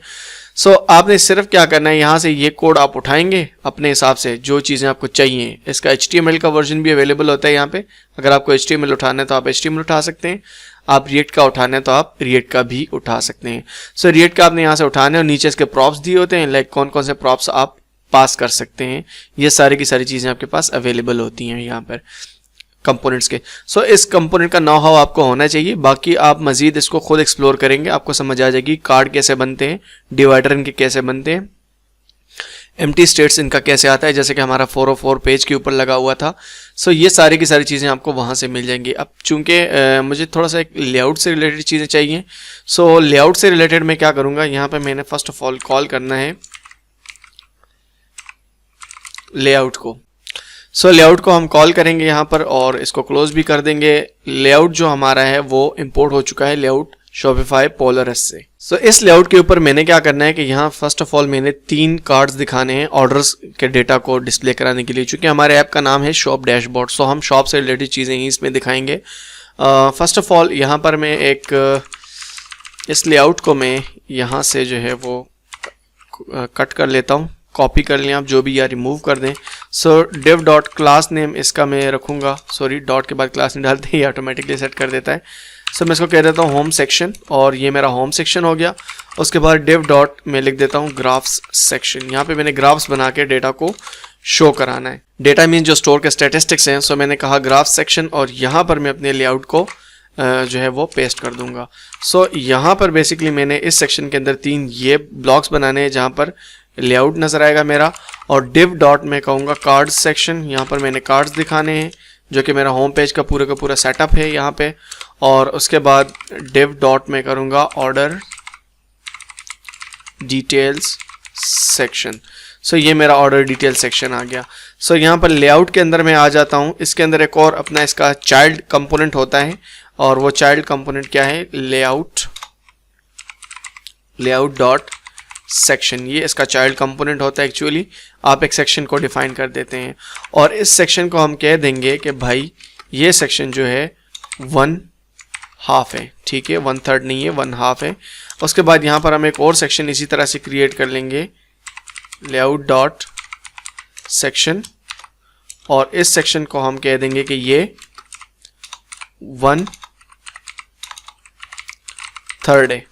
सो आपने सिर्फ क्या करना है, यहाँ से ये कोड आप उठाएंगे अपने हिसाब से जो चीज़ें आपको चाहिए। इसका HTML का वर्जन भी अवेलेबल होता है यहाँ पे, अगर आपको HTML उठाना है तो आप HTML उठा सकते हैं, आप रिएक्ट का उठाना है तो आप रिएक्ट का भी उठा सकते हैं। सो रिएक्ट का आपने यहाँ से उठाना है, और नीचे इसके प्रॉप्स दिए होते हैं, लाइक कौन कौन से प्रॉप्स आप पास कर सकते हैं, ये सारी की सारी चीज़ें आपके पास अवेलेबल होती हैं यहाँ पर कंपोनेंट्स के। सो इस कंपोनेंट का नो हाउ आपको होना चाहिए, बाकी आप मजीद इसको खुद एक्सप्लोर करेंगे, आपको समझ आ जाएगी कार्ड कैसे बनते हैं, डिवाइडर इनके कैसे बनते हैं, एम्प्टी स्टेट्स इनका कैसे आता है, जैसे कि हमारा 404 पेज के ऊपर लगा हुआ था। सो ये सारी की सारी चीज़ें आपको वहाँ से मिल जाएंगी। अब चूंकि मुझे थोड़ा सा एक लेआउट से रिलेटेड चीज़ें चाहिए, सो लेआउट से रिलेटेड मैं क्या करूँगा, यहाँ पे मैंने फर्स्ट ऑफ ऑल कॉल करना है लेआउट को। सो लेआउट को हम कॉल करेंगे यहाँ पर और इसको क्लोज भी कर देंगे। लेआउट जो हमारा है वो इंपोर्ट हो चुका है लेआउट शॉपिफाई पोलरस से। सो इस लेआउट के ऊपर मैंने क्या करना है कि यहाँ फर्स्ट ऑफ ऑल मैंने 3 कार्ड्स दिखाने हैं ऑर्डर्स के डेटा को डिस्प्ले कराने के लिए, चूंकि हमारे ऐप का नाम है शॉप डैशबोर्ड। सो हम शॉप से रिलेटेड चीज़ें ही इसमें दिखाएंगे। फर्स्ट ऑफ ऑल यहाँ पर मैं एक इस लेआउट को मैं यहाँ से जो है वो कट कर लेता हूँ, कॉपी कर लें आप जो भी, या रिमूव कर दें। सो div डॉट क्लास नेम इसका मैं रखूँगा, सॉरी डॉट के बाद क्लास नहीं डालते, ये ऑटोमेटिकली सेट कर देता है। सो मैं इसको कह देता हूँ होम सेक्शन, और ये मेरा होम सेक्शन हो गया। उसके बाद div डॉट मैं लिख देता हूँ ग्राफ्स सेक्शन। यहाँ पे मैंने ग्राफ्स बना के डेटा को शो कराना है। डेटा मीन जो स्टोर के स्टैटिस्टिक्स हैं। सो मैंने कहा ग्राफ सेक्शन, और यहाँ पर मैं अपने लेआउट को जो है वो पेस्ट कर दूंगा। सो यहाँ पर बेसिकली मैंने इस सेक्शन के अंदर 3 ये ब्लॉक्स बनाने हैं जहाँ पर लेआउट नज़र आएगा मेरा, और div डॉट में कहूँगा कार्ड्स सेक्शन, यहाँ पर मैंने कार्ड्स दिखाने हैं जो कि मेरा होम पेज का पूरा सेटअप है यहाँ पे। और उसके बाद div डॉट में करूँगा ऑर्डर डिटेल्स सेक्शन। सो ये मेरा ऑर्डर डिटेल सेक्शन आ गया। सो यहाँ पर लेआउट के अंदर मैं आ जाता हूँ। इसके अंदर एक और अपना इसका चाइल्ड कंपोनेंट होता है, और वो चाइल्ड कंपोनेंट क्या है, लेआउट डॉट सेक्शन। ये इसका चाइल्ड कंपोनेंट होता है। एक्चुअली आप एक सेक्शन को डिफाइन कर देते हैं, और इस सेक्शन को हम कह देंगे कि भाई ये सेक्शन जो है 1/2 है, ठीक है, 1/3 नहीं है, 1/2 है। उसके बाद यहाँ पर हम एक और सेक्शन इसी तरह से क्रिएट कर लेंगे, लेआउट डॉट सेक्शन, और इस सेक्शन को हम कह देंगे कि ये 1/3 है।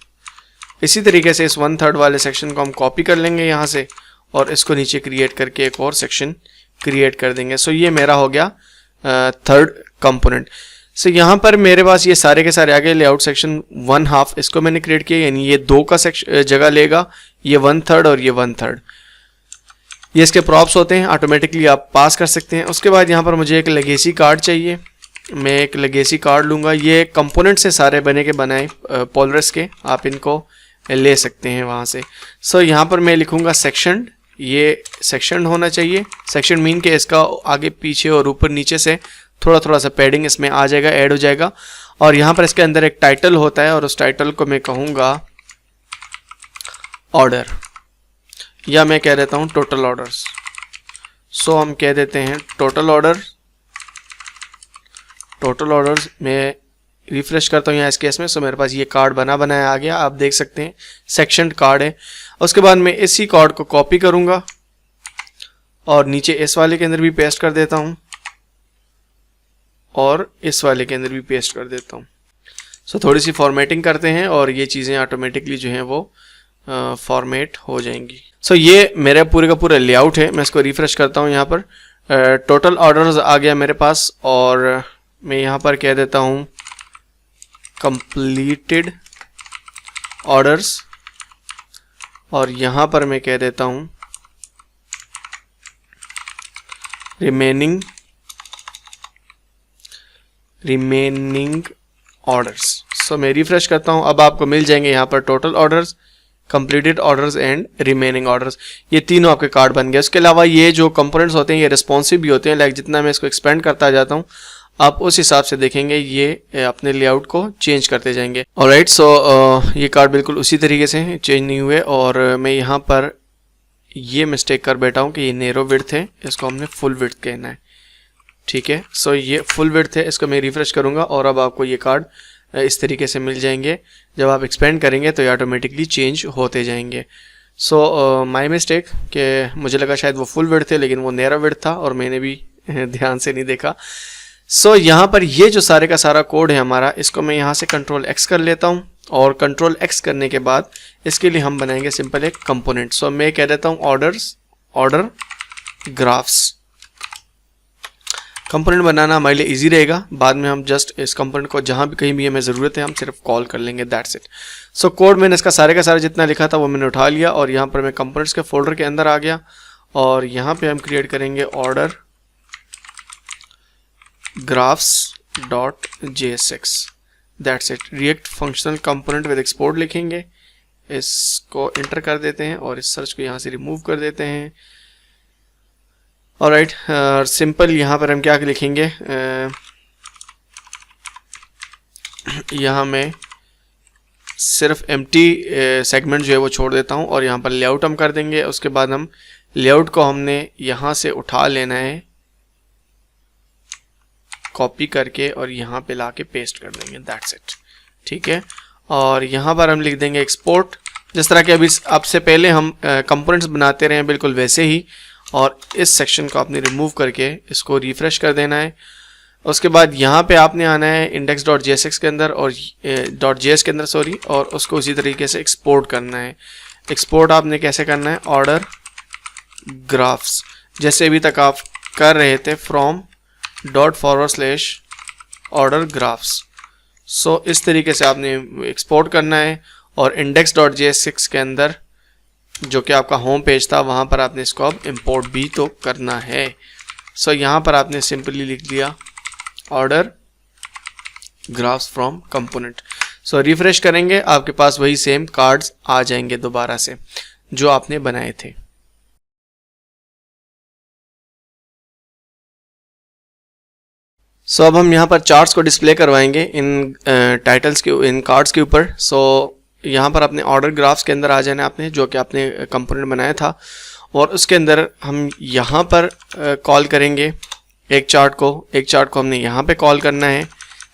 इसी तरीके से इस 1/3 वाले सेक्शन को हम कॉपी कर लेंगे यहाँ से, और इसको नीचे क्रिएट करके एक और सेक्शन क्रिएट कर देंगे। सो ये मेरा हो गया 3rd कंपोनेंट। सो यहाँ पर मेरे पास ये सारे के सारे आ गए। लेआउट सेक्शन 1/2 इसको मैंने क्रिएट किया, यानी ये 2 का जगह लेगा, ये 1/3 और ये 1/3। ये इसके प्रॉप्स होते हैं, ऑटोमेटिकली आप पास कर सकते हैं। उसके बाद यहाँ पर मुझे एक लेगेसी कार्ड चाहिए, मैं एक लेगेसी कार्ड लूँगा। ये कंपोनेंट से सारे बने के बनाए पोलरस के, आप इनको ले सकते हैं वहाँ से। सो यहाँ पर मैं लिखूँगा सेक्शन, ये सेक्शन होना चाहिए। सेक्शन मीन के इसका आगे पीछे और ऊपर नीचे से थोड़ा सा पैडिंग इसमें आ जाएगा, ऐड हो जाएगा। और यहाँ पर इसके अंदर एक टाइटल होता है, और उस टाइटल को मैं कहूँगा ऑर्डर, या मैं कह देता हूँ टोटल ऑर्डर्स। सो हम कह देते हैं टोटल ऑर्डर्स। मैं रिफ्रेश करता हूँ यहाँ इस केस में। सो मेरे पास ये कार्ड बनाया आ गया, आप देख सकते हैं सेक्शन कार्ड है। उसके बाद मैं इसी कार्ड को कॉपी करूँगा और नीचे इस वाले के अंदर भी पेस्ट कर देता हूँ, और इस वाले के अंदर भी पेस्ट कर देता हूँ। सो थोड़ी सी फॉर्मेटिंग करते हैं और ये चीज़ें ऑटोमेटिकली जो हैं वो फॉर्मेट हो जाएंगी। सो ये मेरा पूरे का पूरा लेआउट है। मैं इसको रिफ्रेश करता हूँ, यहाँ पर टोटल ऑर्डर्स आ गया मेरे पास, और मैं यहाँ पर कह देता हूँ कंप्लीटेड ऑर्डर्स, और यहाँ पर मैं कह देता हूँ रिमेनिंग ऑर्डर्स। सो मैं रिफ्रेश करता हूँ, अब आपको मिल जाएंगे यहाँ पर total orders, completed orders and remaining orders. ये तीनों आपके कार्ड बन गए। उसके अलावा ये जो कंपोनेंट्स होते हैं ये रिस्पॉन्सिव भी होते हैं, लाइक जितना मैं इसको एक्सपेंड करता जाता हूँ आप उस हिसाब से देखेंगे ये अपने लेआउट को चेंज करते जाएंगे। ऑलराइट, सो ये कार्ड बिल्कुल उसी तरीके से चेंज नहीं हुए, और मैं यहाँ पर ये मिस्टेक कर बैठा हूँ कि ये नैरो विड्थ है, इसको हमने फुल विड्थ कहना है, ठीक है। सो ये फुल विड्थ है, इसको मैं रिफ्रेश करूँगा और अब आपको ये कार्ड इस तरीके से मिल जाएंगे। जब आप एक्सपेंड करेंगे तो ये ऑटोमेटिकली चेंज होते जाएंगे। सो माय मिस्टेक कि मुझे लगा शायद वो फुल विड्थ थे, लेकिन वो नैरो विड्थ था और मैंने भी ध्यान से नहीं देखा। सो यहाँ पर ये जो सारे का सारा कोड है हमारा, इसको मैं यहाँ से कंट्रोल X कर लेता हूँ, और कंट्रोल X करने के बाद इसके लिए हम बनाएंगे सिंपल एक कंपोनेंट। सो मैं कह देता हूँ ऑर्डर ग्राफ्स। कंपोनेंट बनाना हमारे लिए इजी रहेगा, बाद में हम जस्ट इस कंपोनेंट को जहाँ भी कहीं भी हमें ज़रूरत है हम सिर्फ कॉल कर लेंगे, दैट्स इट। सो कोड मैंने इसका सारे का सारा जितना लिखा था वो मैंने उठा लिया, और यहाँ पर मैं कंपोनेंट्स के फोल्डर के अंदर आ गया, और यहाँ पे हम क्रिएट करेंगे order graphs.jsx, that's it. React functional component with export लिखेंगे, इसको इंटर कर देते हैं और इस सर्च को यहाँ से रिमूव कर देते हैं। ऑलराइट, सिंपल यहाँ पर हम क्या लिखेंगे, यहाँ मैं सिर्फ एम्प्टी सेगमेंट जो है वो छोड़ देता हूँ, और यहाँ पर लेआउट हम कर देंगे। उसके बाद हम लेआउट को हमने यहाँ से उठा लेना है कॉपी करके और यहाँ पे लाके पेस्ट कर देंगे, दैट्स इट, ठीक है। और यहाँ पर हम लिख देंगे एक्सपोर्ट, जिस तरह के अभी आपसे पहले हम कंपोनेंट्स बनाते रहे हैं बिल्कुल वैसे ही, और इस सेक्शन को आपने रिमूव करके इसको रिफ्रेश कर देना है। उसके बाद यहाँ पे आपने आना है index.jsx के अंदर और .js के अंदर सॉरी, और उसको उसी तरीके से एक्सपोर्ट करना है। एक्सपोर्ट आपने कैसे करना है, ऑर्डर ग्राफ्स, जैसे अभी तक आप कर रहे थे, फ्रॉम ./order graphs। सो इस तरीके से आपने एक्सपोर्ट करना है और index.jsx के अंदर जो कि आपका होम पेज था वहाँ पर आपने इसको अब इंपोर्ट भी तो करना है। सो यहाँ पर आपने सिंपली लिख दिया order graphs from component. So refresh करेंगे, आपके पास वही सेम कार्ड्स आ जाएंगे दोबारा से जो आपने बनाए थे। सो अब हम यहाँ पर चार्ट्स को डिस्प्ले करवाएंगे इन टाइटल्स के, इन कार्ड्स के ऊपर। सो यहाँ पर अपने ऑर्डर ग्राफ्स के अंदर आ जाना आपने, जो कि आपने कंपोनेंट बनाया था, और उसके अंदर हम यहाँ पर कॉल करेंगे एक चार्ट को हमने यहाँ पे कॉल करना है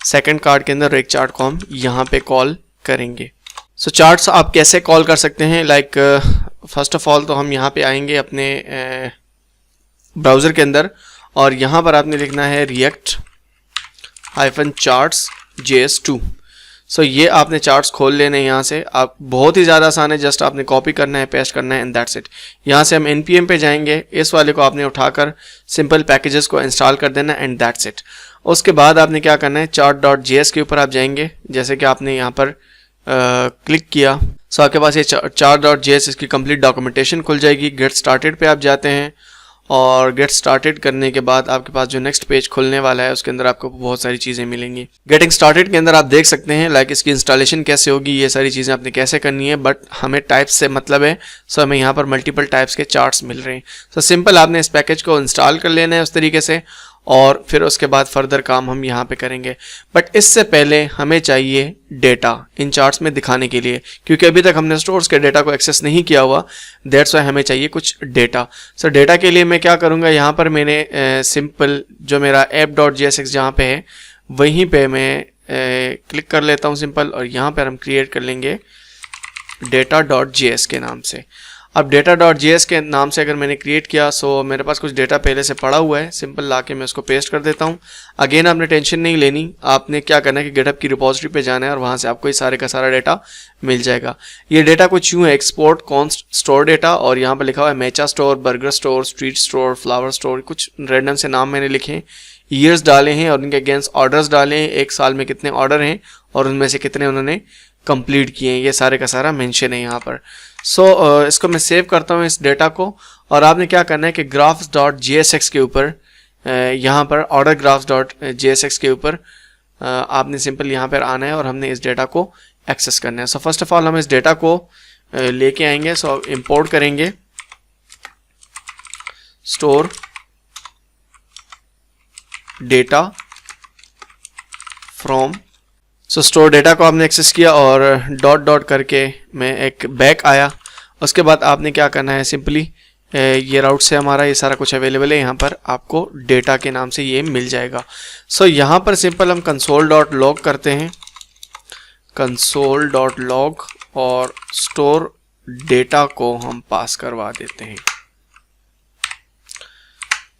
सेकंड कार्ड के अंदर, एक चार्ट को हम यहाँ पे कॉल करेंगे। सो चार्ट्स आप कैसे कॉल कर सकते हैं, लाइक फर्स्ट ऑफ ऑल तो हम यहाँ पे आएंगे अपने ब्राउज़र के अंदर और यहाँ पर आपने लिखना है react-charts.js2। सो ये आपने चार्ट्स खोल लेने हैं यहाँ से। आप बहुत ही ज़्यादा आसान है, जस्ट आपने कॉपी करना है, पेस्ट करना है एंड दैट्स इट। यहाँ से हम npm पे जाएंगे, इस वाले को आपने उठाकर सिंपल पैकेजेस को इंस्टॉल कर देना एंड दैट्स इट। उसके बाद आपने क्या करना है, chart.js के ऊपर आप जाएंगे, जैसे कि आपने यहाँ पर क्लिक किया। सो आपके पास ये chart.js इसकी कंप्लीट डॉक्यूमेंटेशन खुल जाएगी। गेट स्टार्टेड पे आप जाते हैं और गेट स्टार्टेड करने के बाद आपके पास जो नेक्स्ट पेज खुलने वाला है उसके अंदर आपको बहुत सारी चीज़ें मिलेंगी। गेटिंग स्टार्टेड के अंदर आप देख सकते हैं लाइक इसकी इंस्टॉलेशन कैसे होगी, ये सारी चीज़ें आपने कैसे करनी है, बट हमें टाइप्स से मतलब है। सो हमें यहाँ पर मल्टीपल टाइप्स के चार्ट्स मिल रहे हैं। सो सिंपल आपने इस पैकेज को इंस्टॉल कर लेना है उस तरीके से, और फिर उसके बाद फर्दर काम हम यहाँ पे करेंगे। बट इससे पहले हमें चाहिए डेटा इन चार्ट्स में दिखाने के लिए, क्योंकि अभी तक हमने स्टोर्स के डेटा को एक्सेस नहीं किया हुआ, दैट्स वाई हमें चाहिए कुछ डेटा। सो डेटा के लिए मैं क्या करूँगा, यहाँ पर मैंने सिंपल जो मेरा app.jsx जहाँ पे है वहीं पे मैं क्लिक कर लेता हूँ सिंपल, और यहाँ पर हम क्रिएट कर लेंगे data.js के नाम से। अब data.js के नाम से अगर मैंने क्रिएट किया, सो मेरे पास कुछ डेटा पहले से पड़ा हुआ है, सिंपल लाके मैं उसको पेस्ट कर देता हूँ। अगेन आपने टेंशन नहीं लेनी, आपने क्या करना है कि गिटहब की रिपोजिटरी पे जाना है और वहाँ से आपको ये सारे का सारा डेटा मिल जाएगा। ये डेटा कुछ यूँ है, एक्सपोर्ट कॉन्स्ट स्टोर डेटा, और यहाँ पर लिखा हुआ है matcha store, burger store, street store, flower store, कुछ रैंडम से नाम मैंने लिखे हैं, ईयर्स डाले हैं और उनके अगेंस्ट ऑर्डर्स डाले हैं, एक साल में कितने ऑर्डर हैं और उनमें से कितने उन्होंने कंप्लीट किए हैं, ये सारे का सारा मेंशन है यहाँ पर। सो इसको मैं सेव करता हूँ इस डेटा को, और आपने क्या करना है कि graphs.jsx के ऊपर यहाँ पर ऑर्डर graphs.jsx के ऊपर आपने सिंपल यहाँ पर आना है और हमने इस डेटा को एक्सेस करना है। सो फर्स्ट ऑफ ऑल हम इस डेटा को लेके आएंगे। सो इंपोर्ट करेंगे store data from. So store data को आपने एक्सेस किया और डॉट डॉट करके मैं एक बैक आया। उसके बाद आपने क्या करना है, सिंपली ये राउट से हमारा ये सारा कुछ अवेलेबल है, यहाँ पर आपको डेटा के नाम से ये मिल जाएगा। सो यहाँ पर सिंपल हम console.log करते हैं, console.log, और स्टोर डेटा को हम पास करवा देते हैं।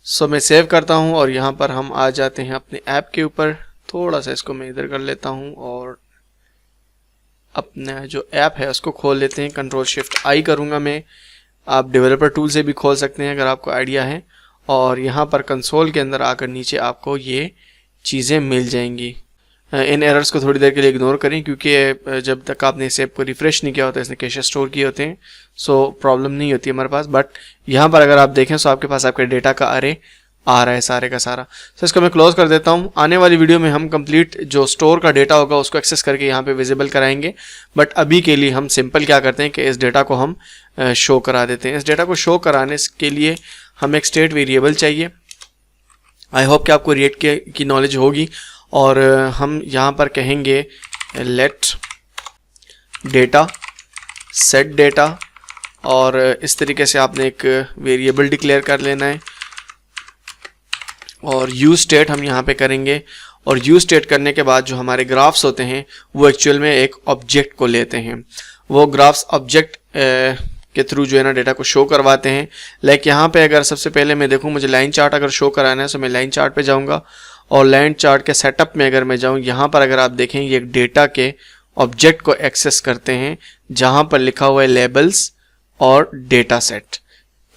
सो मैं सेव करता हूँ और यहाँ पर हम आ जाते हैं अपने ऐप के ऊपर। थोड़ा सा इसको मैं इधर कर लेता हूँ और अपना जो ऐप है उसको खोल लेते हैं। Ctrl+Shift+I करूँगा मैं, आप डेवलपर टूल से भी खोल सकते हैं अगर आपको आइडिया है। और यहाँ पर कंसोल के अंदर आकर नीचे आपको ये चीज़ें मिल जाएंगी। इन एरर्स को थोड़ी देर के लिए इग्नोर करें, क्योंकि जब तक आपने इस ऐप को रिफ़्रेश नहीं किया होता, इसने कैशे स्टोर किए होते हैं, सो प्रॉब्लम नहीं होती हमारे पास। बट यहाँ पर अगर आप देखें तो आपके पास आपके डेटा का अरे आ रहा है सारे का सारा। सो इसको मैं क्लोज कर देता हूँ। आने वाली वीडियो में हम कंप्लीट जो स्टोर का डेटा होगा उसको एक्सेस करके यहाँ पे विजिबल कराएंगे। बट अभी के लिए हम सिंपल क्या करते हैं कि इस डेटा को हम शो करा देते हैं। इस डेटा को शो कराने के लिए हमें एक स्टेट वेरिएबल चाहिए। आई होप कि आपको रिएक्ट की नॉलेज होगी। और हम यहाँ पर कहेंगे लेट डेटा सेट डेटा, और इस तरीके से आपने एक वेरिएबल डिक्लेयर कर लेना है। और यूज स्टेट हम यहाँ पे करेंगे, और यूज स्टेट करने के बाद जो हमारे ग्राफ्स होते हैं वो एक्चुअल में एक ऑब्जेक्ट को लेते हैं। वो ग्राफ्स ऑब्जेक्ट के थ्रू जो है ना डेटा को शो करवाते हैं। लाइक यहाँ पे अगर सबसे पहले मैं देखूँ मुझे लाइन चार्ट अगर शो कराना है तो मैं लाइन चार्ट पे जाऊँगा, और लाइन चार्ट के सेटअप में अगर मैं जाऊँ, यहाँ पर अगर आप देखें ये एक डेटा के ऑब्जेक्ट को एक्सेस करते हैं जहाँ पर लिखा हुआ है लेबल्स और डेटा सेट।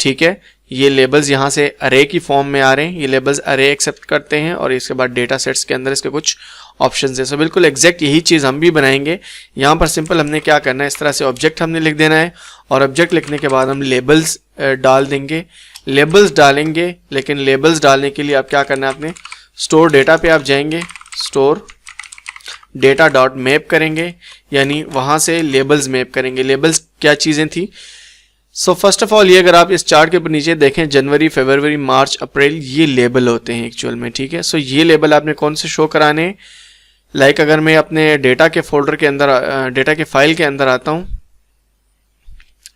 ठीक है, ये लेबल्स यहाँ से अरे की फॉर्म में आ रहे हैं, ये लेबल्स अरे एक्सेप्ट करते हैं और इसके बाद डेटा सेट्स के अंदर इसके कुछ ऑप्शंस है। सो बिल्कुल एग्जैक्ट यही चीज़ हम भी बनाएंगे। यहाँ पर सिंपल हमने क्या करना है, इस तरह से ऑब्जेक्ट हमने लिख देना है और ऑब्जेक्ट लिखने के बाद हम लेबल्स डाल देंगे, लेबल्स डालेंगे। लेकिन लेबल्स डालने के लिए आप क्या करना है, आपने स्टोर डेटा पे आप जाएंगे, स्टोर डेटा डॉट मैप करेंगे, यानी वहाँ से लेबल्स मैप करेंगे। लेबल्स क्या चीज़ें थी? सो फर्स्ट ऑफ ऑल ये अगर आप इस चार्ट के ऊपर नीचे देखें, जनवरी, फरवरी, मार्च, अप्रैल, ये लेबल होते हैं एक्चुअल में, ठीक है। सो ये लेबल आपने कौन से शो कराने हैं? लाइक अगर मैं अपने डेटा के फोल्डर के अंदर, डेटा के फाइल के अंदर आता हूँ,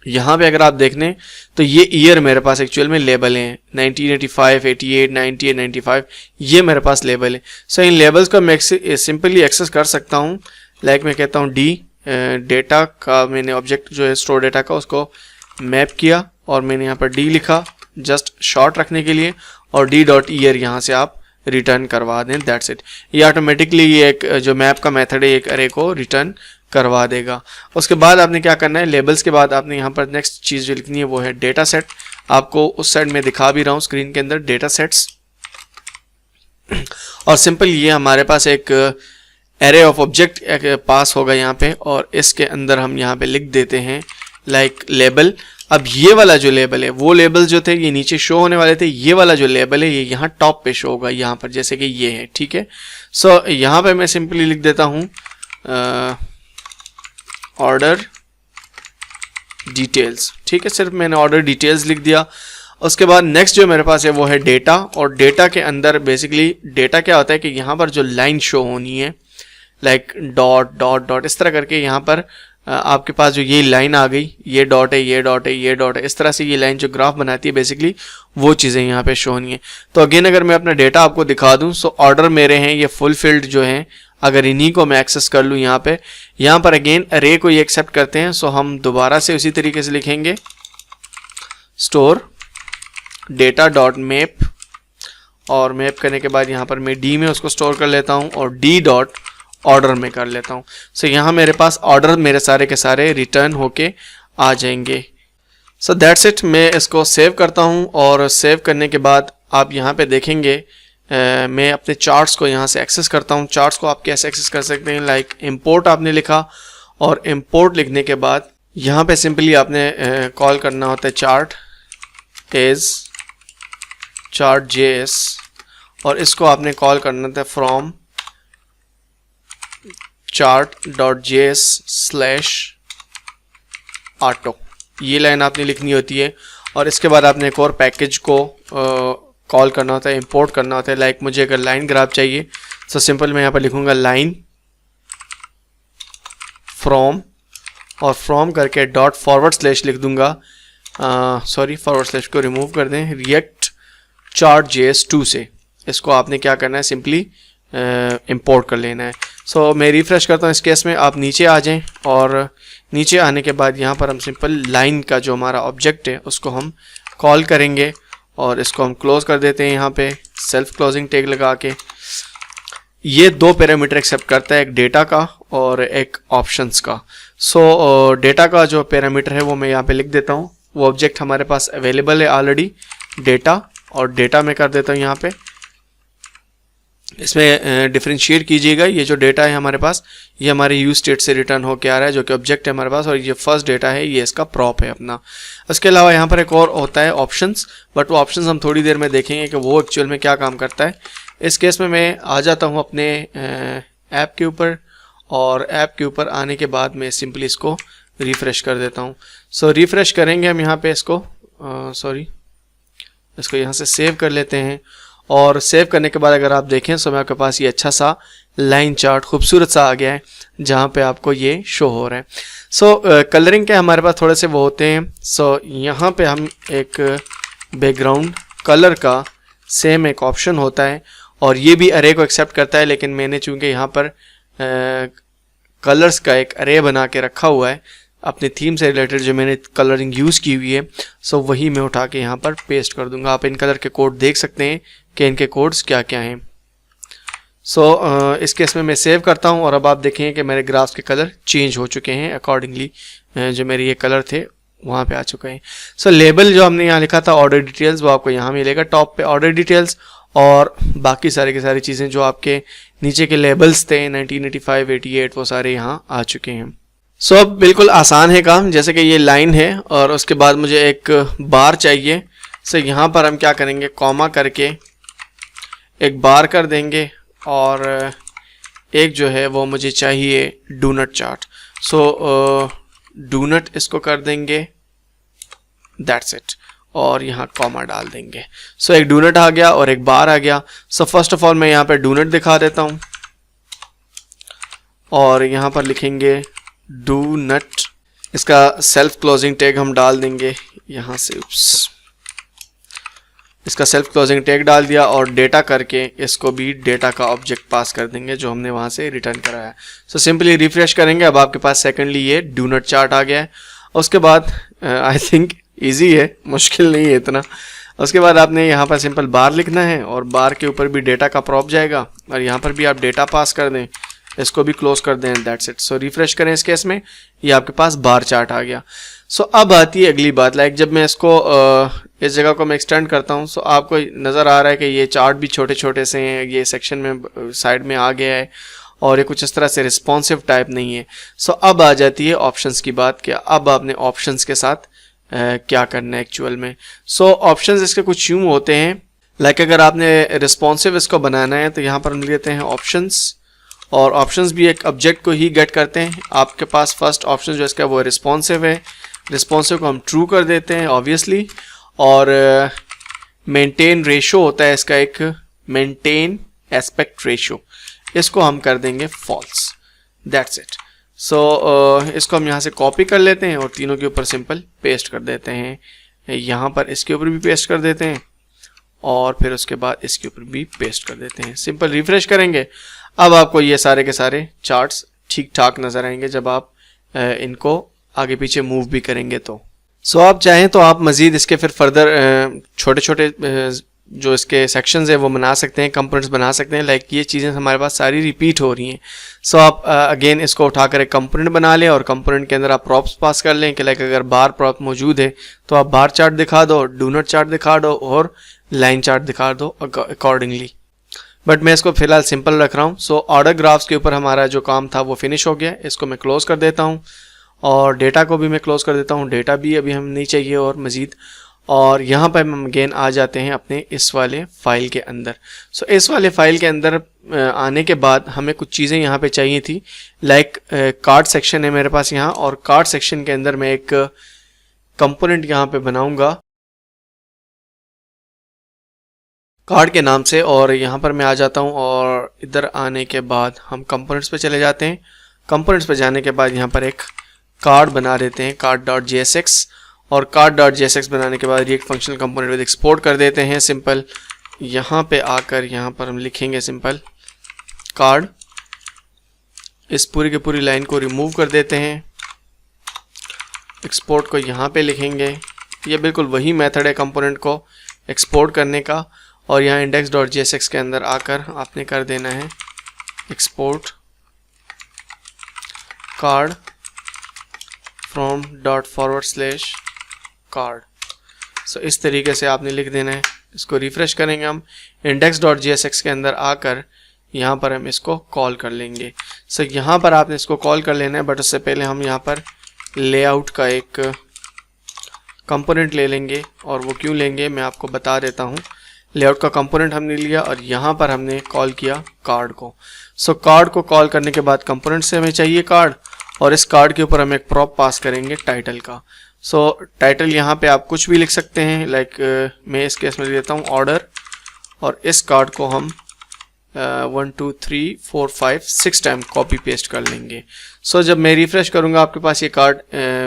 यहाँ पे अगर आप देख लें तो ये ईयर मेरे पास एक्चुअल में लेबल हैं 1985, 88, 98, 95, ये मेरे पास लेबल है। सो इन लेबल्स को मैं सिंपली एक्सेस कर सकता हूँ। लाइक मैं कहता हूँ डी डेटा का, मैंने ऑब्जेक्ट जो है स्टोर डेटा का उसको मैप किया और मैंने यहाँ पर डी लिखा जस्ट शॉर्ट रखने के लिए, और डी डॉट ईयर यहाँ से आप रिटर्न करवा दें, दैट्स इट। ये ऑटोमेटिकली ये एक जो मैप का मेथड है एक अरे को रिटर्न करवा देगा। उसके बाद आपने क्या करना है, लेबल्स के बाद आपने यहाँ पर नेक्स्ट चीज़ जो लिखनी है वो है डेटा सेट। आपको उस साइड में दिखा भी रहा हूँ स्क्रीन के अंदर डेटा सेट्स, और सिंपल ये हमारे पास एक एरे ऑफ ऑब्जेक्ट पास होगा यहाँ पे, और इसके अंदर हम यहाँ पे लिख देते हैं लाइक लेबल। अब ये वाला जो लेबल है, वो लेबल जो थे ये नीचे शो होने वाले थे, ये वाला जो लेबल है ये यहाँ टॉप पे शो होगा यहाँ पर, जैसे कि ये है, ठीक है। सो यहाँ पे मैं सिंपली लिख देता हूँ ऑर्डर डिटेल्स, ठीक है। सिर्फ मैंने ऑर्डर डिटेल्स लिख दिया। उसके बाद नेक्स्ट जो मेरे पास है वो है डेटा, और डेटा के अंदर बेसिकली डेटा क्या होता है कि यहाँ पर जो लाइन शो होनी है लाइक डॉट डॉट डॉट इस तरह करके, यहाँ पर आपके पास जो ये लाइन आ गई, ये डॉट है, ये डॉट है, ये डॉट है, इस तरह से ये लाइन जो ग्राफ बनाती है बेसिकली वो चीज़ें यहाँ पे शो होनी है। तो अगेन अगर मैं अपना डेटा आपको दिखा दूँ, सो ऑर्डर मेरे हैं ये फुल फील्ड जो हैं, अगर इन्हीं को मैं एक्सेस कर लूँ यहाँ पर अगेन अरे को ये एक्सेप्ट करते हैं। सो हम दोबारा से उसी तरीके से लिखेंगे स्टोर डेटा डॉट मैप, और मैप करने के बाद यहाँ पर मैं डी में उसको स्टोर कर लेता हूँ और डी डॉट ऑर्डर में कर लेता हूँ। सो यहाँ मेरे पास ऑर्डर मेरे सारे के सारे रिटर्न होके आ जाएंगे। So that's it. मैं इसको सेव करता हूँ, और सेव करने के बाद आप यहाँ पे देखेंगे मैं अपने चार्ट्स को यहाँ से एक्सेस करता हूँ। चार्ट्स को आप कैसे एक्सेस कर सकते हैं, लाइक इंपोर्ट आपने लिखा, और इंपोर्ट लिखने के बाद यहाँ पे सिंपली आपने कॉल करना होता है चार्ट एज चार्ट JS, और इसको आपने कॉल करना था फ्रॉम chart.js/auto, ये लाइन आपने लिखनी होती है। और इसके बाद आपने एक और पैकेज को कॉल करना होता है, इंपोर्ट करना होता है। लाइक मुझे अगर लाइन ग्राफ चाहिए, सो सिंपल मैं यहाँ पर लिखूंगा लाइन फ्रॉम, और फ्रॉम करके .// लिख दूंगा, सॉरी / को रिमूव कर दें, रिएक्ट चार्ट JS2 से। इसको आपने क्या करना है, सिंपली इंपोर्ट कर लेना है। सो मैं रिफ्रेश करता हूँ। इस केस में आप नीचे आ जाएं, और नीचे आने के बाद यहाँ पर हम सिंपल लाइन का जो हमारा ऑब्जेक्ट है उसको हम कॉल करेंगे, और इसको हम क्लोज कर देते हैं यहाँ पे सेल्फ क्लोजिंग टैग लगा के। ये दो पैरामीटर एक्सेप्ट करता है, एक डेटा का और एक ऑप्शंस का। सो डेटा का जो पैरामीटर है वो मैं यहाँ पे लिख देता हूँ। वो ऑब्जेक्ट हमारे पास अवेलेबल है ऑलरेडी, डेटा, और डेटा में कर देता हूँ यहाँ पे। इसमें डिफरेंशिएट कीजिएगा, ये जो डेटा है हमारे पास ये हमारे यूज स्टेट से रिटर्न होके आ रहा है जो कि ऑब्जेक्ट है हमारे पास, और ये फर्स्ट डेटा है, ये इसका प्रॉप है अपना। उसके अलावा यहाँ पर एक और होता है ऑप्शंस, बट वो ऑप्शंस हम थोड़ी देर में देखेंगे कि वो एक्चुअल में क्या काम करता है। इस केस में मैं आ जाता हूँ अपने ऐप के ऊपर, और ऐप के ऊपर आने के बाद मैं सिंपली इसको रिफ़्रेश कर देता हूँ। सो रिफ़्रेश करेंगे हम यहाँ पे इसको, इसको यहाँ से सेव कर लेते हैं, और सेव करने के बाद अगर आप देखें तो आपके पास ये अच्छा सा लाइन चार्ट खूबसूरत सा आ गया है जहाँ पे आपको ये शो हो रहा है। सो कलरिंग के हमारे पास थोड़े से वो होते हैं। सो यहाँ पे हम एक बैकग्राउंड कलर का सेम एक ऑप्शन होता है, और ये भी अरे को एक्सेप्ट करता है, लेकिन मैंने चूँकि यहाँ पर कलर्स का एक अरे बना के रखा हुआ है अपने थीम से रिलेटेड जो मैंने कलरिंग यूज़ की हुई है, सो वही मैं उठा के यहाँ पर पेस्ट कर दूंगा। आप इन कलर के कोड देख सकते हैं कि इनके कोड्स क्या क्या हैं। सो इस केस में मैं सेव करता हूँ, और अब आप देखें कि मेरे ग्राफ्स के कलर चेंज हो चुके हैं अकॉर्डिंगली जो मेरे ये कलर थे वहाँ पे आ चुके हैं। सो लेबल जो हमने यहाँ लिखा था ऑर्डर डिटेल्स, वो आपको यहाँ मिलेगा टॉप पे ऑर्डर डिटेल्स, और बाकी सारी की सारी चीज़ें जो आपके नीचे के लेबल्स थे 1985, 88 वो सारे यहाँ आ चुके हैं। सो अब बिल्कुल आसान है काम, जैसे कि ये लाइन है और उसके बाद मुझे एक बार चाहिए। सो यहाँ पर हम क्या करेंगे, कॉमा करके एक बार कर देंगे और एक जो है वो मुझे चाहिए do not chart. So do not इसको कर देंगे, दैट्स इट, और यहाँ कॉमा डाल देंगे। सो एक डू नॉट आ गया और एक बार आ गया। सो फर्स्ट ऑफ ऑल मैं यहाँ पे डू नॉट दिखा देता हूँ और यहाँ पर लिखेंगे डू नॉट, इसका सेल्फ क्लोजिंग टैग हम डाल देंगे यहाँ से, इसका सेल्फ क्लोजिंग टैग डाल दिया और डेटा करके इसको भी डेटा का ऑब्जेक्ट पास कर देंगे जो हमने वहाँ से रिटर्न कराया। सो सिंपली रिफ्रेश करेंगे, अब आपके पास सेकेंडली ये डू नॉट चार्ट आ गया है। उसके बाद आई थिंक ईजी है, मुश्किल नहीं है इतना। उसके बाद आपने यहाँ पर सिंपल बार लिखना है और बार के ऊपर भी डेटा का प्रॉप जाएगा और यहाँ पर भी आप डेटा पास कर दें, इसको भी क्लोज कर दें, दैट्स इट। सो रिफ्रेश करें इस केस में, ये आपके पास बार चार्ट आ गया। सो अब आती है अगली बात, लाइक जब मैं इसको इस जगह को मैं एक्सटेंड करता हूँ, सो आपको नज़र आ रहा है कि ये चार्ट भी छोटे छोटे से हैं, ये सेक्शन में साइड में आ गया है और ये कुछ इस तरह से रिस्पॉन्सिव टाइप नहीं है। सो अब आ जाती है ऑप्शंस की बात, कि अब आपने ऑप्शंस के साथ क्या करना है एक्चुअल में। सो ऑप्शंस इसके कुछ यूँ होते हैं, लाइक अगर आपने रिस्पॉन्सिव इसको बनाना है तो यहाँ पर हम लेते हैं ऑप्शंस, और ऑप्शंस भी एक ऑब्जेक्ट को ही गेट करते हैं। आपके पास फर्स्ट ऑप्शन जो इसका वो रिस्पॉन्सिव है, रिस्पॉन्सिव को हम ट्रू कर देते हैं ऑब्वियसली, और मेंटेन रेशो होता है इसका एक, मेंटेन एस्पेक्ट रेशो, इसको हम कर देंगे फॉल्स, दैट्स इट। सो इसको हम यहाँ से कॉपी कर लेते हैं और तीनों के ऊपर सिंपल पेस्ट कर देते हैं, यहाँ पर इसके ऊपर भी पेस्ट कर देते हैं और फिर उसके बाद इसके ऊपर भी पेस्ट कर देते हैं। सिंपल रिफ्रेश करेंगे, अब आपको ये सारे के सारे चार्ट्स ठीक ठाक नज़र आएंगे जब आप इनको आगे पीछे मूव भी करेंगे तो। सो आप चाहें तो आप मज़ीद इसके फिर फर्दर छोटे छोटे जो इसके सेक्शंस हैं वो बना सकते हैं, कंपोनेंट्स बना सकते हैं। लाइक ये चीज़ें हमारे पास सारी रिपीट हो रही हैं। सो आप अगेन इसको उठाकर एक कंपोनेंट बना लें और कंपोनेंट के अंदर आप प्रॉप्स पास कर लें कि लाइक अगर बार प्रॉप मौजूद है तो आप बार चार्ट दिखा दो, डू नॉट चार्ट दिखा दो और लाइन चार्ट दिखा दो अकॉर्डिंगली। बट मैं इसको फिलहाल सिंपल रख रहा हूँ। सो ऑर्डर ग्राफ्स के ऊपर हमारा जो काम था वो फिनिश हो गया, इसको मैं क्लोज कर देता हूँ और डेटा को भी मैं क्लोज कर देता हूँ। डेटा भी अभी हम नहीं चाहिए और मज़ीद, और यहाँ पर हम अगेन आ जाते हैं अपने इस वाले फाइल के अंदर। सो इस वाले फाइल के अंदर आने के बाद हमें कुछ चीज़ें यहाँ पे चाहिए थी, लाइक कार्ड सेक्शन है मेरे पास यहाँ, और कार्ड सेक्शन के अंदर मैं एक कंपोनेंट यहाँ पे बनाऊँगा कार्ड के नाम से, और यहाँ पर मैं आ जाता हूँ और इधर आने के बाद हम कंपोनेंट्स पे चले जाते हैं। कंपोनेंट्स पे जाने के बाद यहाँ पर एक कार्ड बना देते हैं, card.jsx, और card.jsx बनाने के बाद react functional component with export कर देते हैं सिंपल। यहाँ पे आकर यहाँ पर हम लिखेंगे सिंपल कार्ड, इस पूरी की पूरी लाइन को रिमूव कर देते हैं, एक्सपोर्ट को यहाँ पे लिखेंगे। ये बिल्कुल वही मेथड है कंपोनेंट को एक्सपोर्ट करने का, और यहाँ index.jsx के अंदर आकर आपने कर देना है एक्सपोर्ट कार्ड फ्रॉम ./card। सो इस तरीके से आपने लिख देना है। इसको रिफ्रेश करेंगे हम, index.jsx के अंदर आकर यहाँ पर हम इसको कॉल कर लेंगे। सो यहाँ पर आपने इसको कॉल कर लेना है, बट उससे पहले हम यहाँ पर लेआउट का एक कंपोनेंट ले लेंगे, और वो क्यों लेंगे मैं आपको बता देता हूँ। लेआउट का कंपोनेंट हमने लिया और यहाँ पर हमने कॉल किया कार्ड को। सो कार्ड को कॉल करने के बाद कंपोनेंट से हमें चाहिए कार्ड, और इस कार्ड के ऊपर हम एक प्रॉप पास करेंगे टाइटल का। सो टाइटल यहाँ पे आप कुछ भी लिख सकते हैं, लाइक मैं इस केस में लेता हूँ ऑर्डर, और इस कार्ड को हम 1 2 3 4 5 6 टाइम कॉपी पेस्ट कर लेंगे। सो जब मैं रिफ्रेश करूँगा आपके पास ये कार्ड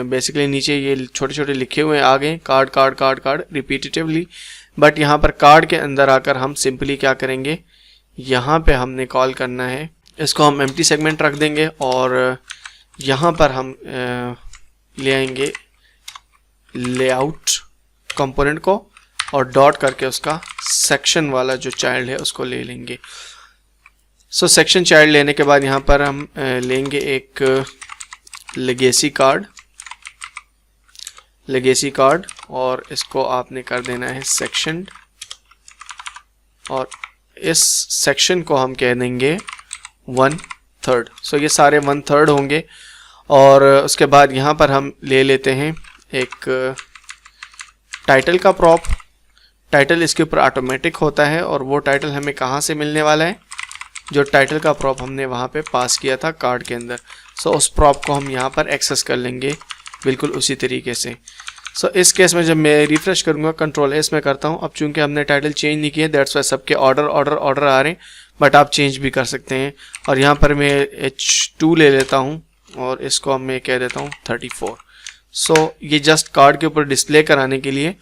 बेसिकली नीचे ये छोटे छोटे लिखे हुए आ गए, card card card card repetitively. But यहाँ पर कार्ड के अंदर आकर हम सिंपली क्या करेंगे, यहाँ पे हमने कॉल करना है, इसको हम एम्प्टी सेगमेंट रख देंगे और यहाँ पर हम ले आएंगे लेआउट कंपोनेंट को और डॉट करके उसका सेक्शन वाला जो चाइल्ड है उसको ले लेंगे। सो सेक्शन चाइल्ड लेने के बाद यहाँ पर हम लेंगे एक लेगेसी कार्ड, लेगेसी कार्ड, और इसको आपने कर देना है सेक्शन, और इस सेक्शन को हम कह देंगे 1/3। सो ये सारे 1/3 होंगे। और उसके बाद यहाँ पर हम ले लेते हैं एक टाइटल का प्रॉप। टाइटल इसके ऊपर ऑटोमेटिक होता है, और वो टाइटल हमें कहाँ से मिलने वाला है, जो टाइटल का प्रॉप हमने वहाँ पे पास किया था कार्ड के अंदर। सो उस प्रॉप को हम यहाँ पर एक्सेस कर लेंगे बिल्कुल उसी तरीके से। सो इस केस में जब मैं रिफ्रेश करूँगा, कंट्रोल एस में करता हूँ। अब चूंकि हमने टाइटल चेंज नहीं किया, दैट्स वाई सबके ऑर्डर आ रहे हैं, बट आप चेंज भी कर सकते हैं। और यहाँ पर मैं H2 ले लेता हूँ, और इसको मैं कह देता हूँ 34। सो ये जस्ट कार्ड के ऊपर डिस्प्ले कराने के लिए,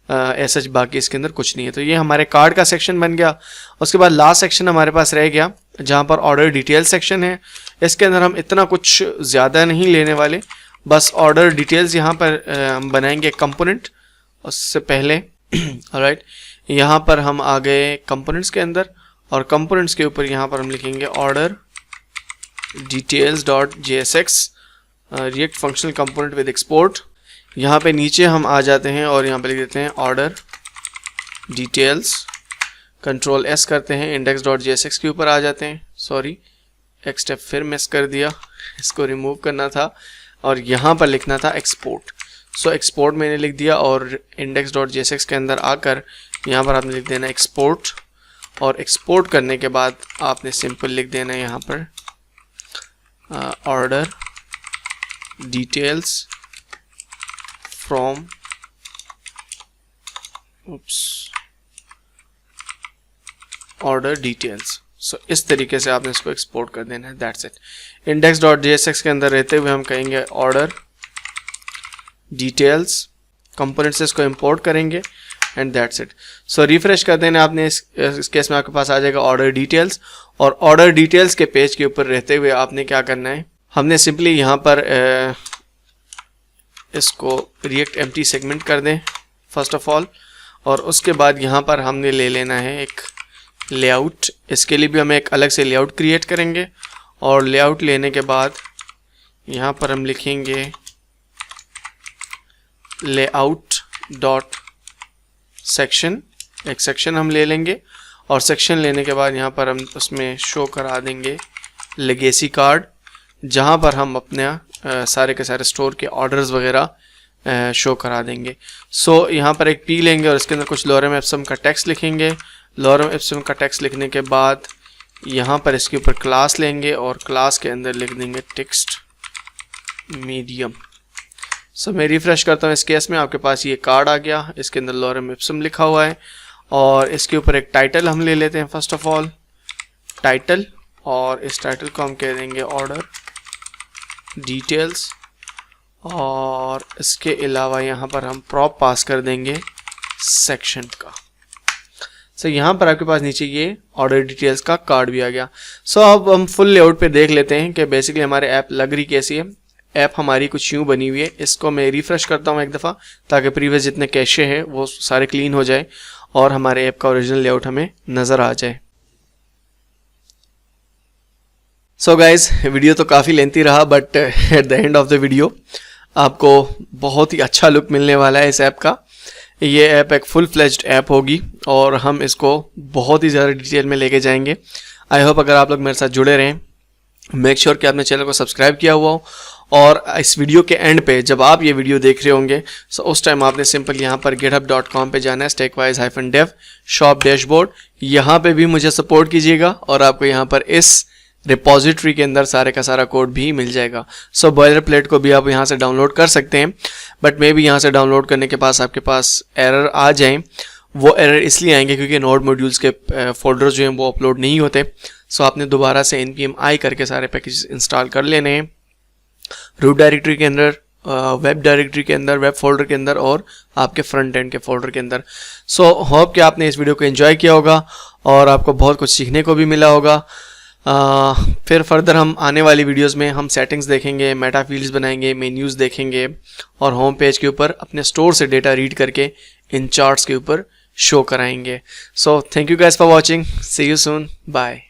ऐसा बाकी इसके अंदर कुछ नहीं है। तो ये हमारे कार्ड का सेक्शन बन गया। उसके बाद लास्ट सेक्शन हमारे पास रह गया, जहाँ पर ऑर्डर डिटेल सेक्शन है। इसके अंदर हम इतना कुछ ज़्यादा नहीं लेने वाले, बस ऑर्डर डिटेल्स यहाँ पर हम बनाएंगे कंपोनेंट। उससे पहले ऑलराइट, यहाँ पर हम आ गए कंपोनेंट्स के अंदर, और कंपोनेंट्स के ऊपर यहाँ पर हम लिखेंगे order details dot JSX react functional component with export. यहाँ पे नीचे हम आ जाते हैं और यहाँ पे लिख देते हैं ऑर्डर डिटेल्स, कंट्रोल S करते हैं, इंडेक्स डॉट JSX के ऊपर आ जाते हैं। सॉरी, एक स्टेप फिर मिस कर दिया, इसको रिमूव करना था और यहाँ पर लिखना था एक्सपोर्ट। सो एक्सपोर्ट मैंने लिख दिया, और इंडेक्स डॉट JSX के अंदर आकर यहाँ पर आपने लिख देना एक्सपोर्ट, और एक्सपोर्ट करने के बाद आपने सिंपल लिख देना है यहाँ पर order details from order details. So इस तरीके से आपने इसको एक्सपोर्ट कर देना है, that's it. Index dot JSX के अंदर रहते हुए हम कहेंगे ऑर्डर डिटेल्स, कंपोनेंट से इसको इंपोर्ट करेंगे, and that's it. So refresh कर देना आपने, इस केस में आपके पास आ जाएगा ऑर्डर डिटेल्स, और ऑर्डर डिटेल्स के पेज के ऊपर रहते हुए आपने क्या करना है, हमने सिंपली यहाँ पर इसको रिएक्ट एम्प्टी सेगमेंट कर दें फर्स्ट ऑफ ऑल, और उसके बाद यहाँ पर हमने ले लेना है एक लेआउट। इसके लिए भी हम एक अलग से लेआउट क्रिएट करेंगे, और लेआउट लेने के बाद यहाँ पर हम लिखेंगे लेआउट डॉट सेक्शन। एक सेक्शन हम ले लेंगे, और सेक्शन लेने के बाद यहाँ पर हम उसमें शो करा देंगे लेगेसी कार्ड, जहाँ पर हम अपने सारे के सारे स्टोर के ऑर्डर्स वगैरह शो करा देंगे। सो यहाँ पर एक P लेंगे, और इसके अंदर कुछ लॉरेम एप्सम का टेक्स्ट लिखेंगे। लॉरेम एप्सम का टेक्स्ट लिखने के बाद यहाँ पर इसके ऊपर क्लास लेंगे, और क्लास के अंदर लिख देंगे टेक्स्ट मीडियम। सो मैं रिफ्रेश करता हूँ, इस केस में आपके पास ये कार्ड आ गया, इसके अंदर लॉरेम एप्सम लिखा हुआ है, और इसके ऊपर एक टाइटल हम ले लेते हैं फर्स्ट ऑफ ऑल टाइटल, और इस टाइटल को हम कह देंगे ऑर्डर डिटेल्स, और इसके अलावा यहाँ पर हम प्रॉप पास कर देंगे सेक्शन का। सो यहाँ पर आपके पास नीचे ये ऑर्डर डिटेल्स का कार्ड भी आ गया। सो अब हम फुल लेआउट पे देख लेते हैं कि बेसिकली हमारे ऐप लग रही कैसी है। ऐप हमारी कुछ यूँ बनी हुई है। इसको मैं रिफ्रेश करता हूँ एक दफ़ा, ताकि प्रीवियस जितने कैशे हैं वो सारे क्लीन हो जाए और हमारे ऐप का ओरिजिनल लेआउट हमें नज़र आ जाए। सो गाइज, वीडियो तो काफ़ी लेंथी रहा, but at the end of the video आपको बहुत ही अच्छा लुक मिलने वाला है इस ऐप का। ये ऐप एक फुल फ्लेज्ड ऐप होगी, और हम इसको बहुत ही ज़्यादा डिटेल में लेके जाएंगे। आई होप अगर आप लोग मेरे साथ जुड़े रहें, मेक श्योर कि आपने चैनल को सब्सक्राइब किया हुआ हो, और इस वीडियो के एंड पे जब आप ये वीडियो देख रहे होंगे, सो उस टाइम आपने सिंपल यहाँ पर github.com पे जाना है, stackWise-dev शॉप डैशबोर्ड। यहाँ पे भी मुझे सपोर्ट कीजिएगा, और आपको यहाँ पर इस रिपॉजिटरी के अंदर सारे का सारा कोड भी मिल जाएगा। सो बॉयलर प्लेट को भी आप यहाँ से डाउनलोड कर सकते हैं, बट मे भी यहाँ से डाउनलोड करने के पास आपके पास एरर आ जाए। वो एरर इसलिए आएंगे क्योंकि नोड मॉड्यूल्स के फोल्डर्स जो हैं वो अपलोड नहीं होते। सो आपने दोबारा से npm-i करके सारे पैकेज इंस्टॉल कर लेने हैं, रूट डायरेक्टरी के अंदर, वेब डायरेक्टरी के अंदर, वेब फोल्डर के अंदर, और आपके फ्रंट एंड के फोल्डर के अंदर। सो होप कि आपने इस वीडियो को एंजॉय किया होगा और आपको बहुत कुछ सीखने को भी मिला होगा। फिर फर्दर हम आने वाली वीडियोस में हम सेटिंग्स देखेंगे, मेटा फील्ड्स बनाएंगे, मेन्यूज़ देखेंगे, और होम पेज के ऊपर अपने स्टोर से डेटा रीड करके इन चार्ट्स के ऊपर शो कराएंगे। So thank you guys for watching, see you soon, bye.